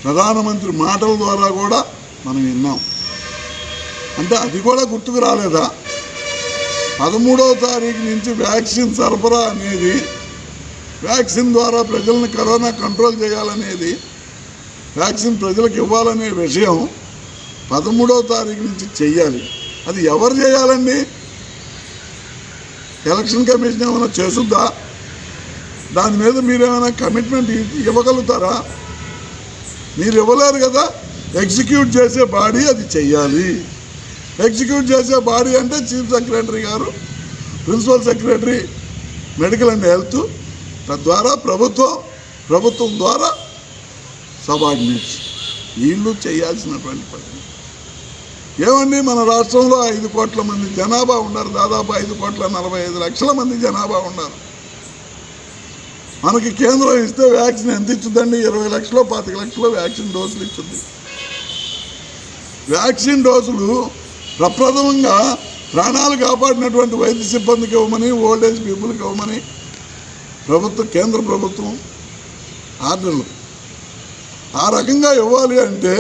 ప్రధానమంత్రి మాటల ద్వారా కూడా మనం విన్నాం. అంటే అది కూడా గుర్తుకు రాలేదా? 13వ తారీఖు నుంచి వ్యాక్సిన్ సరఫరా అనేది, వ్యాక్సిన్ ద్వారా ప్రజలను కరోనా కంట్రోల్ చేయాలనేది, వ్యాక్సిన్ ప్రజలకు ఇవ్వాలనే విషయం 13వ తారీఖు నుంచి చెయ్యాలి. అది ఎవరు చేయాలండి? ఎలక్షన్ కమిషన్ ఏమైనా చేసుద్దా? దాని మీద మీరేమైనా కమిట్మెంట్ ఇవ్వగలుగుతారా? మీరు ఇవ్వలేరు కదా. ఎగ్జిక్యూట్ చేసే బాడీ అది చెయ్యాలి. ఎగ్జిక్యూట్ చేసే బాడీ అంటే చీఫ్ సెక్రటరీ గారు, principal secretary medical and health, తద్వారా ప్రభుత్వం ద్వారా సబార్డినేట్స్, వీళ్ళు చేయాల్సినటువంటి పని. ఏమండి, మన రాష్ట్రంలో 5 కోట్ల మంది జనాభా ఉన్నారు. దాదాపు 5,45,00,000 మంది జనాభా ఉన్నారు. మనకి కేంద్రం ఇస్తే వ్యాక్సిన్ ఎంత ఇచ్చుద్దండి? 20 లక్షలు 25 లక్షలు వ్యాక్సిన్ డోసులు ఇచ్చుద్ది. వ్యాక్సిన్ డోసులు ప్రప్రథమంగా ప్రాణాలు కాపాడినటువంటి వైద్య సిబ్బందికి ఇవ్వమని, ఓల్డేజ్ పీపుల్కి ఇవ్వమని కేంద్ర ప్రభుత్వం ఆర్డర్లు. ఆ రకంగా ఇవ్వాలి అంటే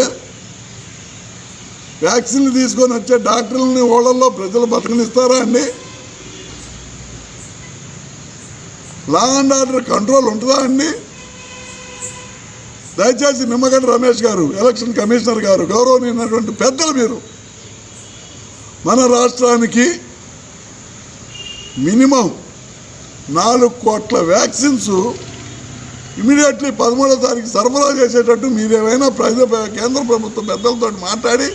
వ్యాక్సిన్లు తీసుకొని వచ్చే డాక్టర్లని ఓళ్ళల్లో ప్రజలు బతకనిస్తారా అండి? లా అండ్ ఆర్డర్ కంట్రోల్ ఉంటుందా అండి? దయచేసి నిమ్మగడ్డ రమేష్ గారు, ఎలక్షన్ కమిషనర్ గారు, గౌరవనీయమైనటువంటి పెద్దలు, మీరు మన రాష్ట్రానికి మినిమం 4 కోట్ల వ్యాక్సిన్స్ ఇమీడియట్లీ 13వ తారీఖు సరఫరా చేసేటట్టు మీరేమైనా కేంద్ర ప్రభుత్వ పెద్దలతో మాట్లాడి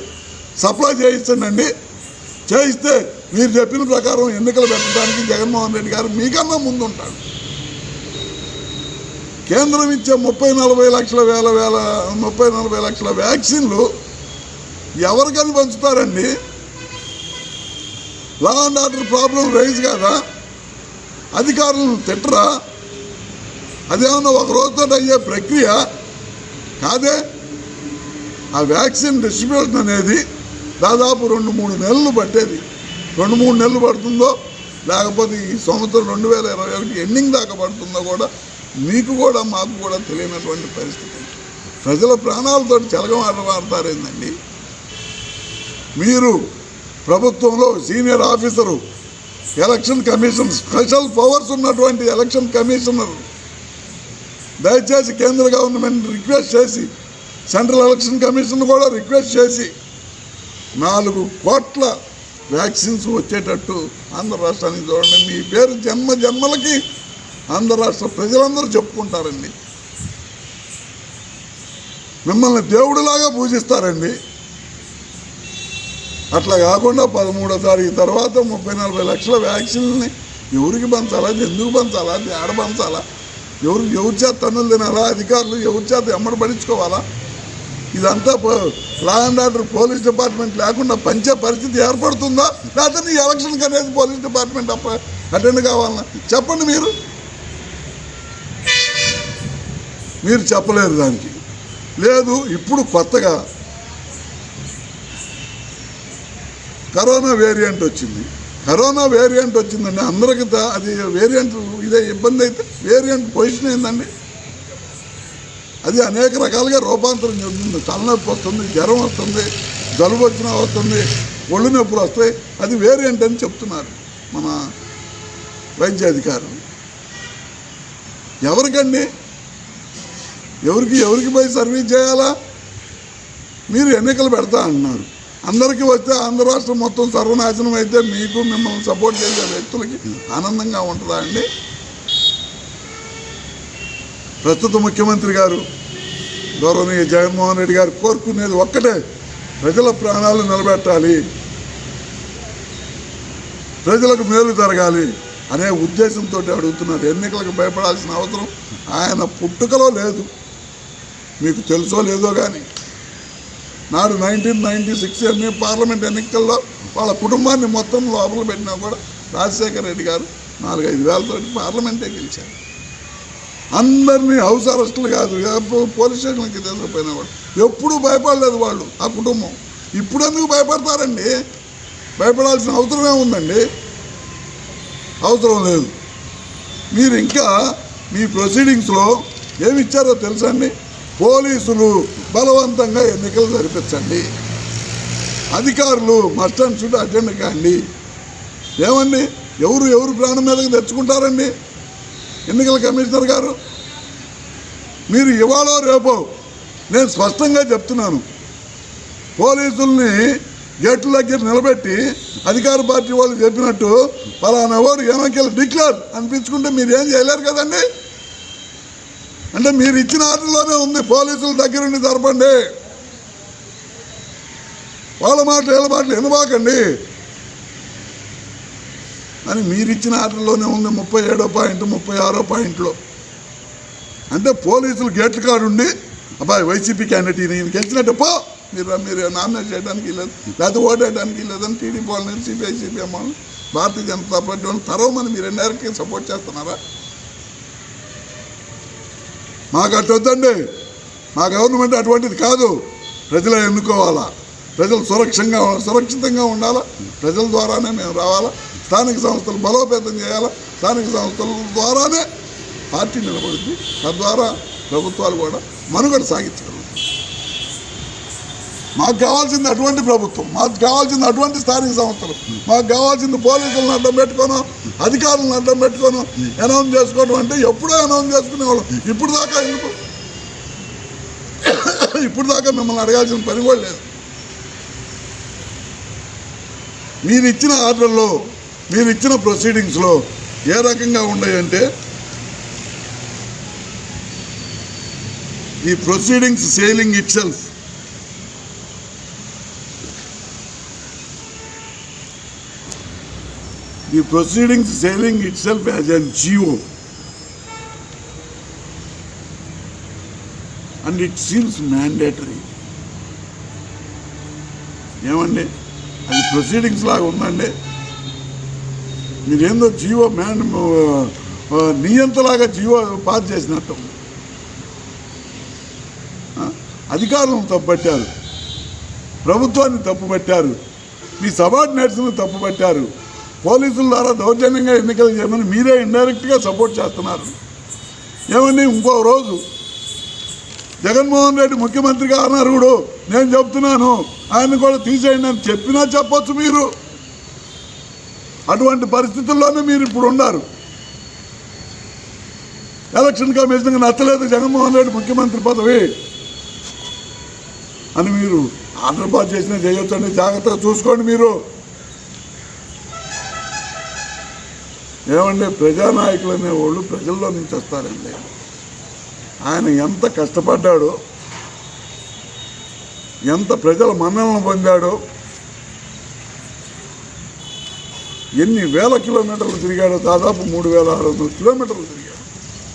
సప్లై చేయించండి. చేయిస్తే మీరు చెప్పిన ప్రకారం ఎన్నికలు పెట్టడానికి జగన్మోహన్ రెడ్డి గారు మీకన్నా ముందుంటాడు. కేంద్రం ఇచ్చే 30-40 లక్షల వ్యాక్సిన్లు ఎవరికని పంచుతారండి? Law and order problem raise కాదా? అధికారులను తిట్టరా? అదేమన్నా ఒక రోజుతో అయ్యే ప్రక్రియ కాదే. ఆ వ్యాక్సిన్ డిస్ట్రిబ్యూషన్ అనేది దాదాపు 2-3 నెలలు పట్టేది. 2-3 నెలలు పడుతుందో, లేకపోతే ఈ సంవత్సరం 2021 ఎండింగ్ దాకా పడుతుందో కూడా మీకు కూడా మాకు కూడా తెలియనటువంటి పరిస్థితి. ప్రజల ప్రాణాలతో చెలగమాడతారేందండి? మీరు ప్రభుత్వంలో senior officer, election commission, special powers ఉన్నటువంటి ఎలక్షన్ కమిషనర్, దయచేసి కేంద్ర గవర్నమెంట్ రిక్వెస్ట్ చేసి, సెంట్రల్ ఎలక్షన్ కమిషన్ కూడా రిక్వెస్ట్ చేసి 4 కోట్ల వ్యాక్సిన్స్ వచ్చేటట్టు ఆంధ్ర రాష్ట్రానికి చూడండి. మీ పేరు జన్మలకి ఆంధ్ర రాష్ట్ర ప్రజలందరూ చెప్పుకుంటారండి. మిమ్మల్ని దేవుడిలాగా పూజిస్తారండి. అట్లా కాకుండా 13వ తారీఖు తర్వాత 30-40 లక్షల వ్యాక్సిన్ని ఎవరికి పంచాలా? ఎందుకు పంచాలా? ఏడ పంచాలా? ఎవరి చేత తన్నులు తినాలా? అధికారులు ఎవరి చేత ఎమ్మడి పడించుకోవాలా? ఇదంతా లా అండ్ ఆర్డర్ పోలీస్ డిపార్ట్మెంట్ లేకుండా పంచే పరిస్థితి ఏర్పడుతుందా? లేకపోతే నీ ఎలక్షన్కి అనేది పోలీస్ డిపార్ట్మెంట్ అటెండ్ కావాలన్నా చెప్పండి. మీరు చెప్పలేరు దానికి. లేదు, ఇప్పుడు కొత్తగా కరోనా వేరియంట్ వచ్చిందండి. అందరికి అది వేరియంట్ ఇదే ఇబ్బంది. అయితే వేరియంట్ పొజిషన్ ఏందండి? అది అనేక రకాలుగా రూపాంతరం చెందుతుంది. తలనొప్పి వస్తుంది, జ్వరం వస్తుంది, జలుబు వచ్చినా వస్తుంది, ఒళ్ళు నొప్పులు వస్తాయి. అది వేరియంట్ అని చెప్తున్నారు మన వైద్యాధికారులు. ఎవరికండి? ఎవరికి పోయి సర్వీస్ చేయాలా? మీరు ఎన్నికలు పెడతా అంటున్నారు. అందరికీ వస్తే ఆంధ్ర రాష్ట్రం మొత్తం సర్వనాశనం అయితే మీకు, మిమ్మల్ని సపోర్ట్ చేసే వ్యక్తులకి ఆనందంగా ఉంటుందా అండి? ప్రస్తుత ముఖ్యమంత్రి గారు గౌరవనీయ జగన్మోహన్ రెడ్డి గారు కోరుకునేది ఒక్కటే, ప్రజల ప్రాణాలు నిలబెట్టాలి, ప్రజలకు మేలు జరగాలి అనే ఉద్దేశంతో అడుగుతున్నారు. ఎన్నికలకు భయపడాల్సిన అవసరం ఆయన పుట్టుకలో లేదు. మీకు తెలుసో లేదో కానీ నాడు 1996 పార్లమెంట్ ఎన్నికల్లో వాళ్ళ కుటుంబాన్ని మొత్తం లోపల పెట్టినా కూడా రాజశేఖర రెడ్డి గారు 4-5 వేలతో పార్లమెంటే గెలిచారు. అందరినీ హౌస్ అరెస్టులు కాదు, పోలీస్ స్టేషన్కి తీసుకుపోయిన వాళ్ళు ఎప్పుడూ భయపడలేదు వాళ్ళు, ఆ కుటుంబం. ఇప్పుడు ఎందుకు భయపడతారండి? భయపడాల్సిన అవసరమే ఉందండి? అవసరం లేదు. మీరు ఇంకా మీ ప్రొసీడింగ్స్లో ఏమి ఇచ్చారో తెలుసండి? పోలీసులు బలవంతంగా ఎన్నికలు జరిపించండి, అధికారులు మస్ట్ అండ్ షుడ్ అటెండ్ కాండి. ఏమండి, ఎవరు ప్రాణం మీదకి తెచ్చుకుంటారండి? ఎన్నికల కమిషనర్ గారు, మీరు ఇవాళ రేపో నేను స్పష్టంగా చెప్తున్నాను, పోలీసుల్ని గేట్ల దగ్గర నిలబెట్టి అధికార పార్టీ వాళ్ళు చెప్పినట్టు పలానా వాడు ఎన్నికలు డిక్లేర్ అనిపించుకుంటే మీరు ఏం చేయలేరు కదండి. అంటే మీరు ఇచ్చిన ఆర్డర్లోనే ఉంది, పోలీసుల దగ్గరుండి జరపండి, వాళ్ళ మాటలు వీళ్ళ మాటలు వినబాకండి అని మీరు ఇచ్చిన ఆర్డర్లోనే ఉంది. 37వ పాయింట్ 36వ పాయింట్లో అంటే పోలీసులు గేట్ల కాడుండి అబ్బాయి వైసీపీ క్యాండిడేట్ ఈయన గెలిచినట్టు పో, మీరు నామినేట్ చేయడానికి లేదు, లేకపోతే ఓటేయడానికి లేదని టీడీపీ వాళ్ళని, సిపిఎం వాళ్ళని, భారతీయ జనతా పార్టీ వాళ్ళని తరవమని మీరు ఇండైరెక్ట్గా సపోర్ట్ చేస్తున్నారా? మాకు అటు వద్దండి. మా గవర్నమెంట్ అటువంటిది కాదు. ప్రజలే ఎన్నుకోవాలా, ప్రజలు సురక్షితంగా ఉండాలా, ప్రజల ద్వారానే మేము రావాలా, స్థానిక సంస్థలు బలోపేతం చేయాలా, స్థానిక సంస్థల ద్వారానే పార్టీ నిలబడుతుంది, తద్వారా ప్రభుత్వాలు కూడా మనుగడ సాగించగలుగుతాయి. మాకు కావాల్సింది అటువంటి ప్రభుత్వం, మాకు కావాల్సింది అటువంటి స్థానిక సంస్థలు, మాకు కావాల్సింది పోలీసులను అడ్డం పెట్టుకోను, అధికారులను అడ్డం పెట్టుకోను అనౌన్స్ చేసుకోవడం. అంటే ఎప్పుడో అనౌన్స్ చేసుకునేవాళ్ళం, ఇప్పుడు దాకా ఎందుకు? ఇప్పుడు దాకా మిమ్మల్ని అడగాల్సిన పని కూడా లేదు. మీరు ఇచ్చిన ఆర్డర్లో, మీరు ఇచ్చిన ప్రొసీడింగ్స్లో ఏ రకంగా ఉన్నాయంటే, ఈ proceedings selling itself, the proceedings selling itself as a GO, and it seems mandatory. ఏమండి, అది ప్రొసీడింగ్స్ లాగా ఉందండి. మీరేందో జీవో నియంతలాగా జీవో పాస్ చేసినట్టు. అధికారులను తప్పుపట్టారు, ప్రభుత్వాన్ని తప్పుపట్టారు, మీ సబార్డినేట్స్ని తప్పుపట్టారు, పోలీసుల ద్వారా దౌర్జన్యంగా ఎన్నికలు చేయమని మీరే ఇండైరెక్ట్గా సపోర్ట్ చేస్తున్నారు. ఏమండి, ఇంకో రోజు జగన్మోహన్ రెడ్డి ముఖ్యమంత్రిగా అనర్హుడు, నేను చెప్తున్నాను ఆయన కూడా తీసేయండి అని చెప్పినా చెప్పొచ్చు మీరు. అటువంటి పరిస్థితుల్లోనే మీరు ఇప్పుడు ఉన్నారు. ఎలక్షన్ కమిషన్కి నచ్చలేదు జగన్మోహన్ రెడ్డి ముఖ్యమంత్రి పదవి అని మీరు ఆర్డర్ పాస్ చేసినా చేయొచ్చండి, జాగ్రత్తగా చూసుకోండి మీరు. ఏమంటే, ప్రజానాయకులు అనేవాళ్ళు ప్రజల్లో నుంచి వస్తారండి. ఆయన ఎంత కష్టపడ్డాడో, ఎంత ప్రజల మన్ననలు పొందాడో, ఎన్ని వేల కిలోమీటర్లు తిరిగాడో, దాదాపు 3600 కిలోమీటర్లు తిరిగాడు.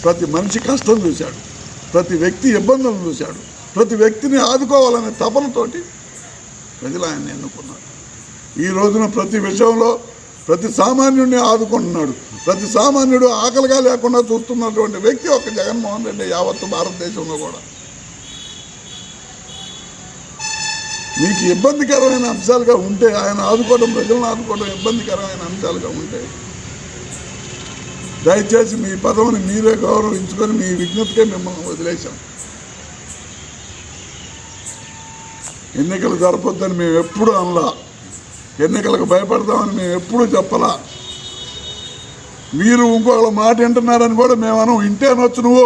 ప్రతి మనిషి కష్టం చూశాడు, ప్రతి వ్యక్తి ఇబ్బందులు చూశాడు, ప్రతి వ్యక్తిని ఆదుకోవాలనే తపనతోటి ప్రజలు ఆయన్ని ఎన్నుకున్నారు. ఈ రోజున ప్రతి విషయంలో ప్రతి సామాన్యుడిని ఆదుకుంటున్నాడు. ప్రతి సామాన్యుడు ఆకలిగా లేకుండా చూస్తున్నటువంటి వ్యక్తి ఒక జగన్మోహన్ రెడ్డి యావత్తు భారతదేశంలో కూడా. మీకు ఇబ్బందికరమైన అంశాలుగా ఉంటే, ఆయన ఆదుకోవడం, ప్రజలను ఆదుకోవడం ఇబ్బందికరమైన అంశాలుగా ఉంటే దయచేసి మీ పదవిని మీరే గౌరవించుకొని మీ విజ్ఞతకే మిమ్మల్ని వదిలేశాం. ఎన్నికలు జరపొద్దని మేము ఎప్పుడూ అనలా, ఎన్నికలకు భయపడతామని మేము ఎప్పుడూ చెప్పలా. మీరు ఇంకొకళ్ళ మాట వింటున్నారని కూడా మేము అనం. ఇంటే అనొచ్చు, నువ్వు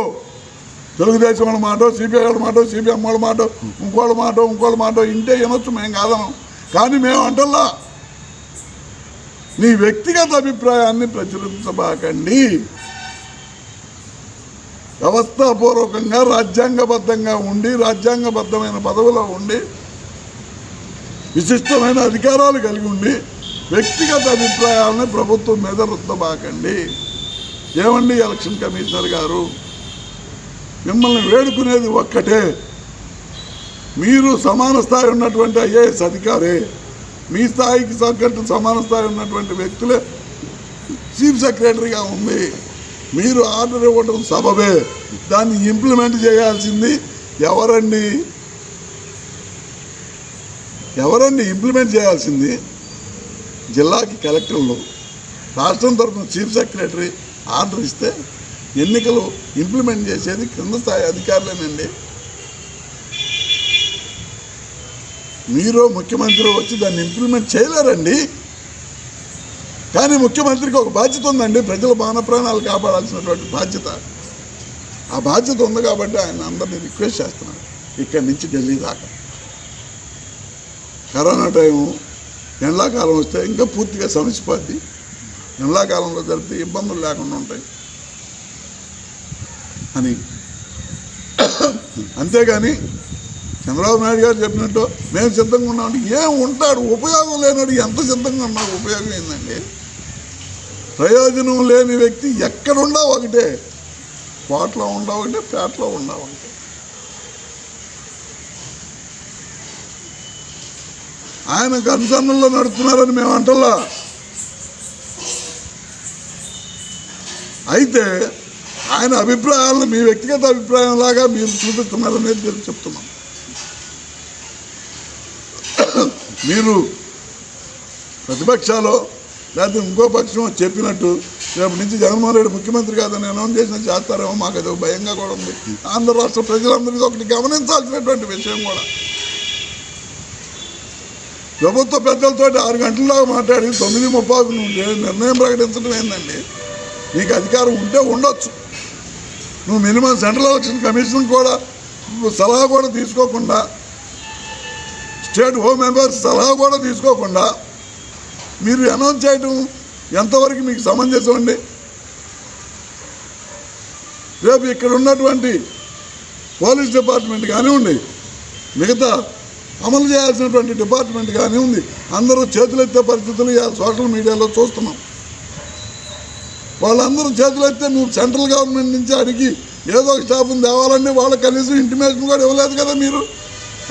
తెలుగుదేశం వాళ్ళ మాట, సిపిఐ వాళ్ళ మాట, సిపిఎం వాళ్ళ మాట, ఇంకోళ్ళ మాట ఇంటే వినొచ్చు, మేము కాదనం. కానీ మేము అంటల్లా, నీ వ్యక్తిగత అభిప్రాయాన్ని ప్రచురించబాకండి. వ్యవస్థాపూర్వకంగా రాజ్యాంగబద్ధంగా ఉండి, రాజ్యాంగబద్ధమైన పదవిలో ఉండి, విశిష్టమైన అధికారాలు కలిగి ఉండి వ్యక్తిగత అభిప్రాయాలని ప్రభుత్వం మీద రుద్దబాకండి. ఏమండి ఎలక్షన్ కమిషనర్ గారు, మిమ్మల్ని వేడుకునేది ఒక్కటే, మీరు సమాన స్థాయి ఉన్నటువంటి ఐఏఎస్ అధికారే, మీ స్థాయికి తగ్గట్టు సమాన స్థాయి ఉన్నటువంటి వ్యక్తులే చీఫ్ సెక్రటరీగా ఉంది. మీరు ఆర్డర్ ఇవ్వడం సబబే, దాన్ని ఇంప్లిమెంట్ చేయాల్సింది ఎవరండి ఇంప్లిమెంట్ చేయాల్సింది? జిల్లాకి కలెక్టర్లు, రాష్ట్రం తరఫున చీఫ్ సెక్రటరీ ఆర్డర్ ఇస్తే ఎన్నికలు ఇంప్లిమెంట్ చేసేది కింద స్థాయి అధికారులేనండి. మీరు ముఖ్యమంత్రి వచ్చి దాన్ని ఇంప్లిమెంట్ చేయలేరండి. కానీ ముఖ్యమంత్రికి ఒక బాధ్యత ఉందండి, ప్రజల మాన ప్రాణాలు కాపాడాల్సినటువంటి బాధ్యత. ఆ బాధ్యత ఉంది కాబట్టి ఆయన అందరినీ రిక్వెస్ట్ చేస్తున్నారు ఇక్కడి నుంచి ఢిల్లీ దాకా. కరోనా టైము ఎండాకాలం వస్తే ఇంకా పూర్తిగా సమసిపోద్ది. ఎండాకాలంలో జరిపితే ఇబ్బందులు లేకుండా ఉంటాయి అని. అంతేగాని చంద్రబాబు నాయుడు గారు చెప్పినట్టు మేము సిద్ధంగా ఉన్నామంటే ఏం ఉంటాడు? ఉపయోగం లేనాడు ఎంత సిద్ధంగా ఉన్నాడు? ఉపయోగం ఏందండి? ప్రయోజనం లేని వ్యక్తి ఎక్కడున్నా ఒకటే, కోట్లో ఉండా ఒకటే, పేటలో ఉండా ఒకటే. ఆయనకు అనుసరణలో నడుస్తున్నారని మేము అంటలా. అయితే ఆయన అభిప్రాయాలను మీ వ్యక్తిగత అభిప్రాయం లాగా మీరు చూపిస్తున్నారనేది చెప్తున్నాం. మీరు ప్రతిపక్షాలు లేకపోతే ఇంకో పక్షం చెప్పినట్టు రేపు నుంచి జగన్మోహన్ రెడ్డి ముఖ్యమంత్రి కాదని అనౌన్స్ చేసినా చేస్తారేమో మాకు అది భయంగా కూడా ఉంది. ఆంధ్ర రాష్ట్ర ప్రజలందరికీ ఒకటి గమనించాల్సినటువంటి విషయం కూడా, ప్రభుత్వ పెద్దలతో 6 గంటల్లో మాట్లాడి 9:30 నిర్ణయం ప్రకటించడం ఏందండి? నీకు అధికారం ఉంటే ఉండొచ్చు. నువ్వు మినిమం సెంట్రల్ ఎలక్షన్ కమిషన్ కూడా సలహా కూడా తీసుకోకుండా, స్టేట్ హోమ్ మెంబర్స్ సలహా కూడా తీసుకోకుండా మీరు అనౌన్స్ చేయడం ఎంతవరకు మీకు సమంజసం అండి? రేపు ఇక్కడ ఉన్నటువంటి పోలీస్ డిపార్ట్మెంట్ కానివ్వండి, మిగతా అమలు చేయాల్సినటువంటి డిపార్ట్మెంట్ కానివ్వండి, అందరూ చేతులెత్తే పరిస్థితులు సోషల్ మీడియాలో చూస్తున్నాం. వాళ్ళందరూ చేతులెత్తే నువ్వు సెంట్రల్ గవర్నమెంట్ నుంచి అడిగి ఏదో ఒక స్టాఫ్ని తేవాలండి, వాళ్ళకి కనీసం ఇంటిమేషన్ కూడా ఇవ్వలేదు కదా మీరు.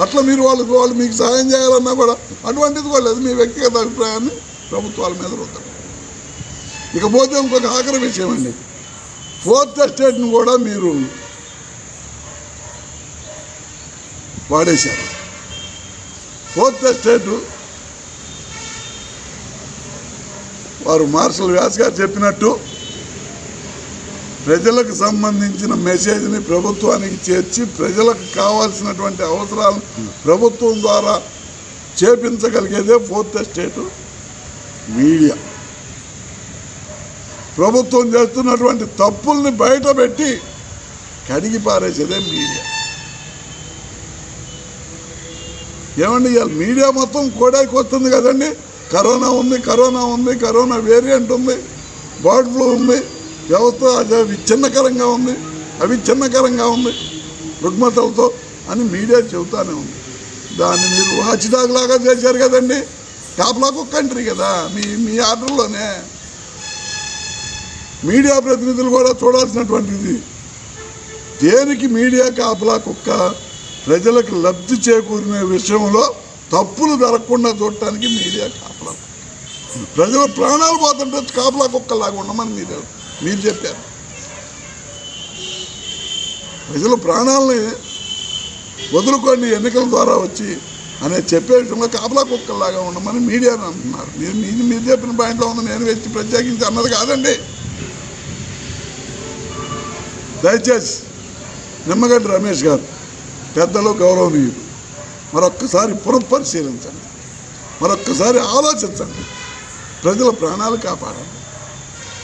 అట్లా మీరు వాళ్ళు మీకు సహాయం చేయాలన్నా కూడా అటువంటిది కూడా లేదు. మీ వ్యక్తిగత అభిప్రాయాన్ని ప్రభుత్వాల మీద రుద్దారు. ఇకపోతే ఇంకొక ఆఖరి విషయం అండి, 4th ఎస్టేట్ని కూడా మీరు వాడేశారు. 4th ఎస్టేటు వారు మార్షల్ వ్యాస్ గారు చెప్పినట్టు ప్రజలకు సంబంధించిన మెసేజ్ని ప్రభుత్వానికి చేర్చి ప్రజలకు కావాల్సినటువంటి అవసరాలను ప్రభుత్వం ద్వారా చేపించగలిగేదే 4th ఎస్టేటు మీడియా. ప్రభుత్వం చేస్తున్నటువంటి తప్పుల్ని బయటపెట్టి కడిగి పారేసేదే మీడియా. ఏమండి, ఇవాళ మీడియా మొత్తం కోడాకి వస్తుంది కదండి. కరోనా ఉంది, కరోనా వేరియంట్ ఉంది, బర్డ్ ఫ్లూ ఉంది, వ్యవస్థ విచ్ఛిన్నకరంగా ఉంది రుగ్మతలతో అని మీడియా చెబుతానే ఉంది. దాన్ని మీరు వాచ్డాగ్ లాగా చేశారు కదండి. కాపలా కుక్క కంట్రీ కదా మీ ఆర్డర్లోనే. మీడియా ప్రతినిధులు కూడా చూడాల్సినటువంటిది, దేనికి మీడియా కాపలా కుక్క? ప్రజలకు లబ్ధి చేకూరిన విషయంలో తప్పులు జరగకుండా చూడటానికి మీడియా కాపలా కుక్క. ప్రజల ప్రాణాలు పోతుంటే కాపలా కుక్కలాగా ఉండమని మీరు చెప్పారు. ప్రజల ప్రాణాలని వదులుకోండి ఎన్నికల ద్వారా వచ్చి అనే చెప్పే విషయంలో కాపలా కుక్కలాగా ఉండమని మీడియాను అంటున్నారు. మీరు చెప్పిన పాయింట్లో ఉంది, నేను వచ్చి ప్రత్యేకించి అన్నది కాదండి. దయచేసి నిమ్మగడ్డ రమేష్ గారు పెద్దలు, గౌరవనీయులు, మరొక్కసారి పునఃపరిశీలించండి, మరొక్కసారి ఆలోచించండి. ప్రజల ప్రాణాలు కాపాడండి.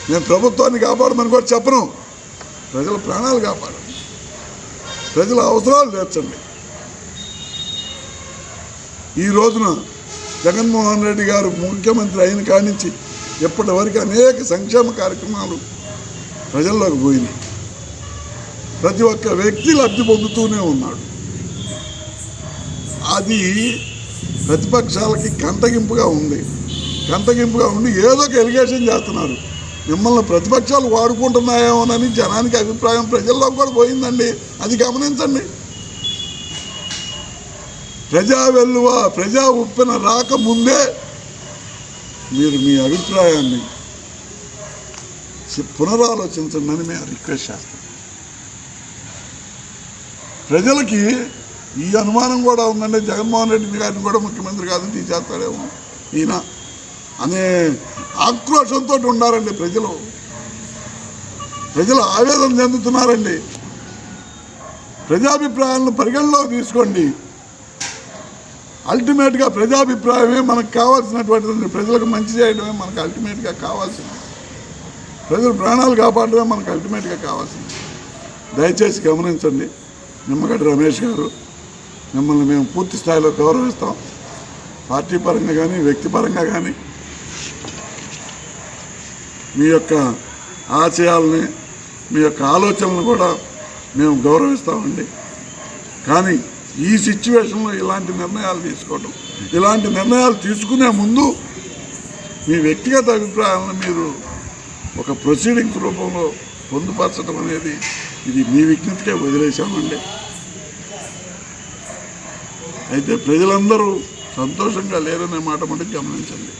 నేను ప్రభుత్వాన్ని కాపాడమని కూడా చెప్పను, ప్రజల ప్రాణాలు కాపాడండి, ప్రజల అవసరాలు తీర్చండి. ఈ రోజున జగన్మోహన్ రెడ్డి గారు ముఖ్యమంత్రి అయిన కాడి నుంచి ఇప్పటి వరకు అనేక సంక్షేమ కార్యక్రమాలు ప్రజల్లోకి పోయినాయి. ప్రతి ఒక్క వ్యక్తి లబ్ధి పొందుతూనే ఉన్నాడు. అది ప్రతిపక్షాలకి కంటగింపుగా ఉండి ఏదో ఒక ఎలిగేషన్ చేస్తున్నారు. మిమ్మల్ని ప్రతిపక్షాలు వాడుకుంటున్నాయేమోనని జనానికి అభిప్రాయం ప్రజల్లో కూడా పోయిందండి. అది గమనించండి. ప్రజా వెల్లువ, ప్రజా ఉప్పెన రాకముందే మీరు మీ అభిప్రాయాన్ని పునరాలోచించండి అని మేము రిక్వెస్ట్ చేస్తాం. ప్రజలకి ఈ అనుమానం కూడా ఉందంటే జగన్మోహన్ రెడ్డి గారిని కూడా ముఖ్యమంత్రి కాదు తీసేస్తాడేమో ఈయన అనే ఆక్రోషంతో ఉన్నారండి ప్రజలు. ప్రజలు ఆవేదన చెందుతున్నారండి. ప్రజాభిప్రాయాలను పరిగణలోకి తీసుకోండి. అల్టిమేట్గా ప్రజాభిప్రాయమే మనకు కావాల్సినటువంటిది. ప్రజలకు మంచి చేయడమే మనకు అల్టిమేట్గా కావాల్సింది. ప్రజల ప్రాణాలు కాపాడడమే మనకు అల్టిమేట్గా కావాల్సింది. దయచేసి గమనించండి. నిమ్మగడ్డ రమేష్ గారు, మిమ్మల్ని మేము పూర్తి స్థాయిలో గౌరవిస్తాం. పార్టీ పరంగా కానీ వ్యక్తిపరంగా కానీ మీ యొక్క ఆశయాలని మీ యొక్క ఆలోచనలను కూడా మేము గౌరవిస్తామండి. కానీ ఈ సిచ్యువేషన్లో ఇలాంటి నిర్ణయాలు తీసుకోవడం, ఇలాంటి నిర్ణయాలు తీసుకునే ముందు మీ వ్యక్తిగత అభిప్రాయాలను మీరు ఒక ప్రొసీడింగ్స్ రూపంలో పొందుపరచడం అనేది ఇది మీ విజ్ఞతకే వదిలేశామండి. అయితే ప్రజలందరూ సంతోషంగా లేరనే మాట మటుకు గమనించండి.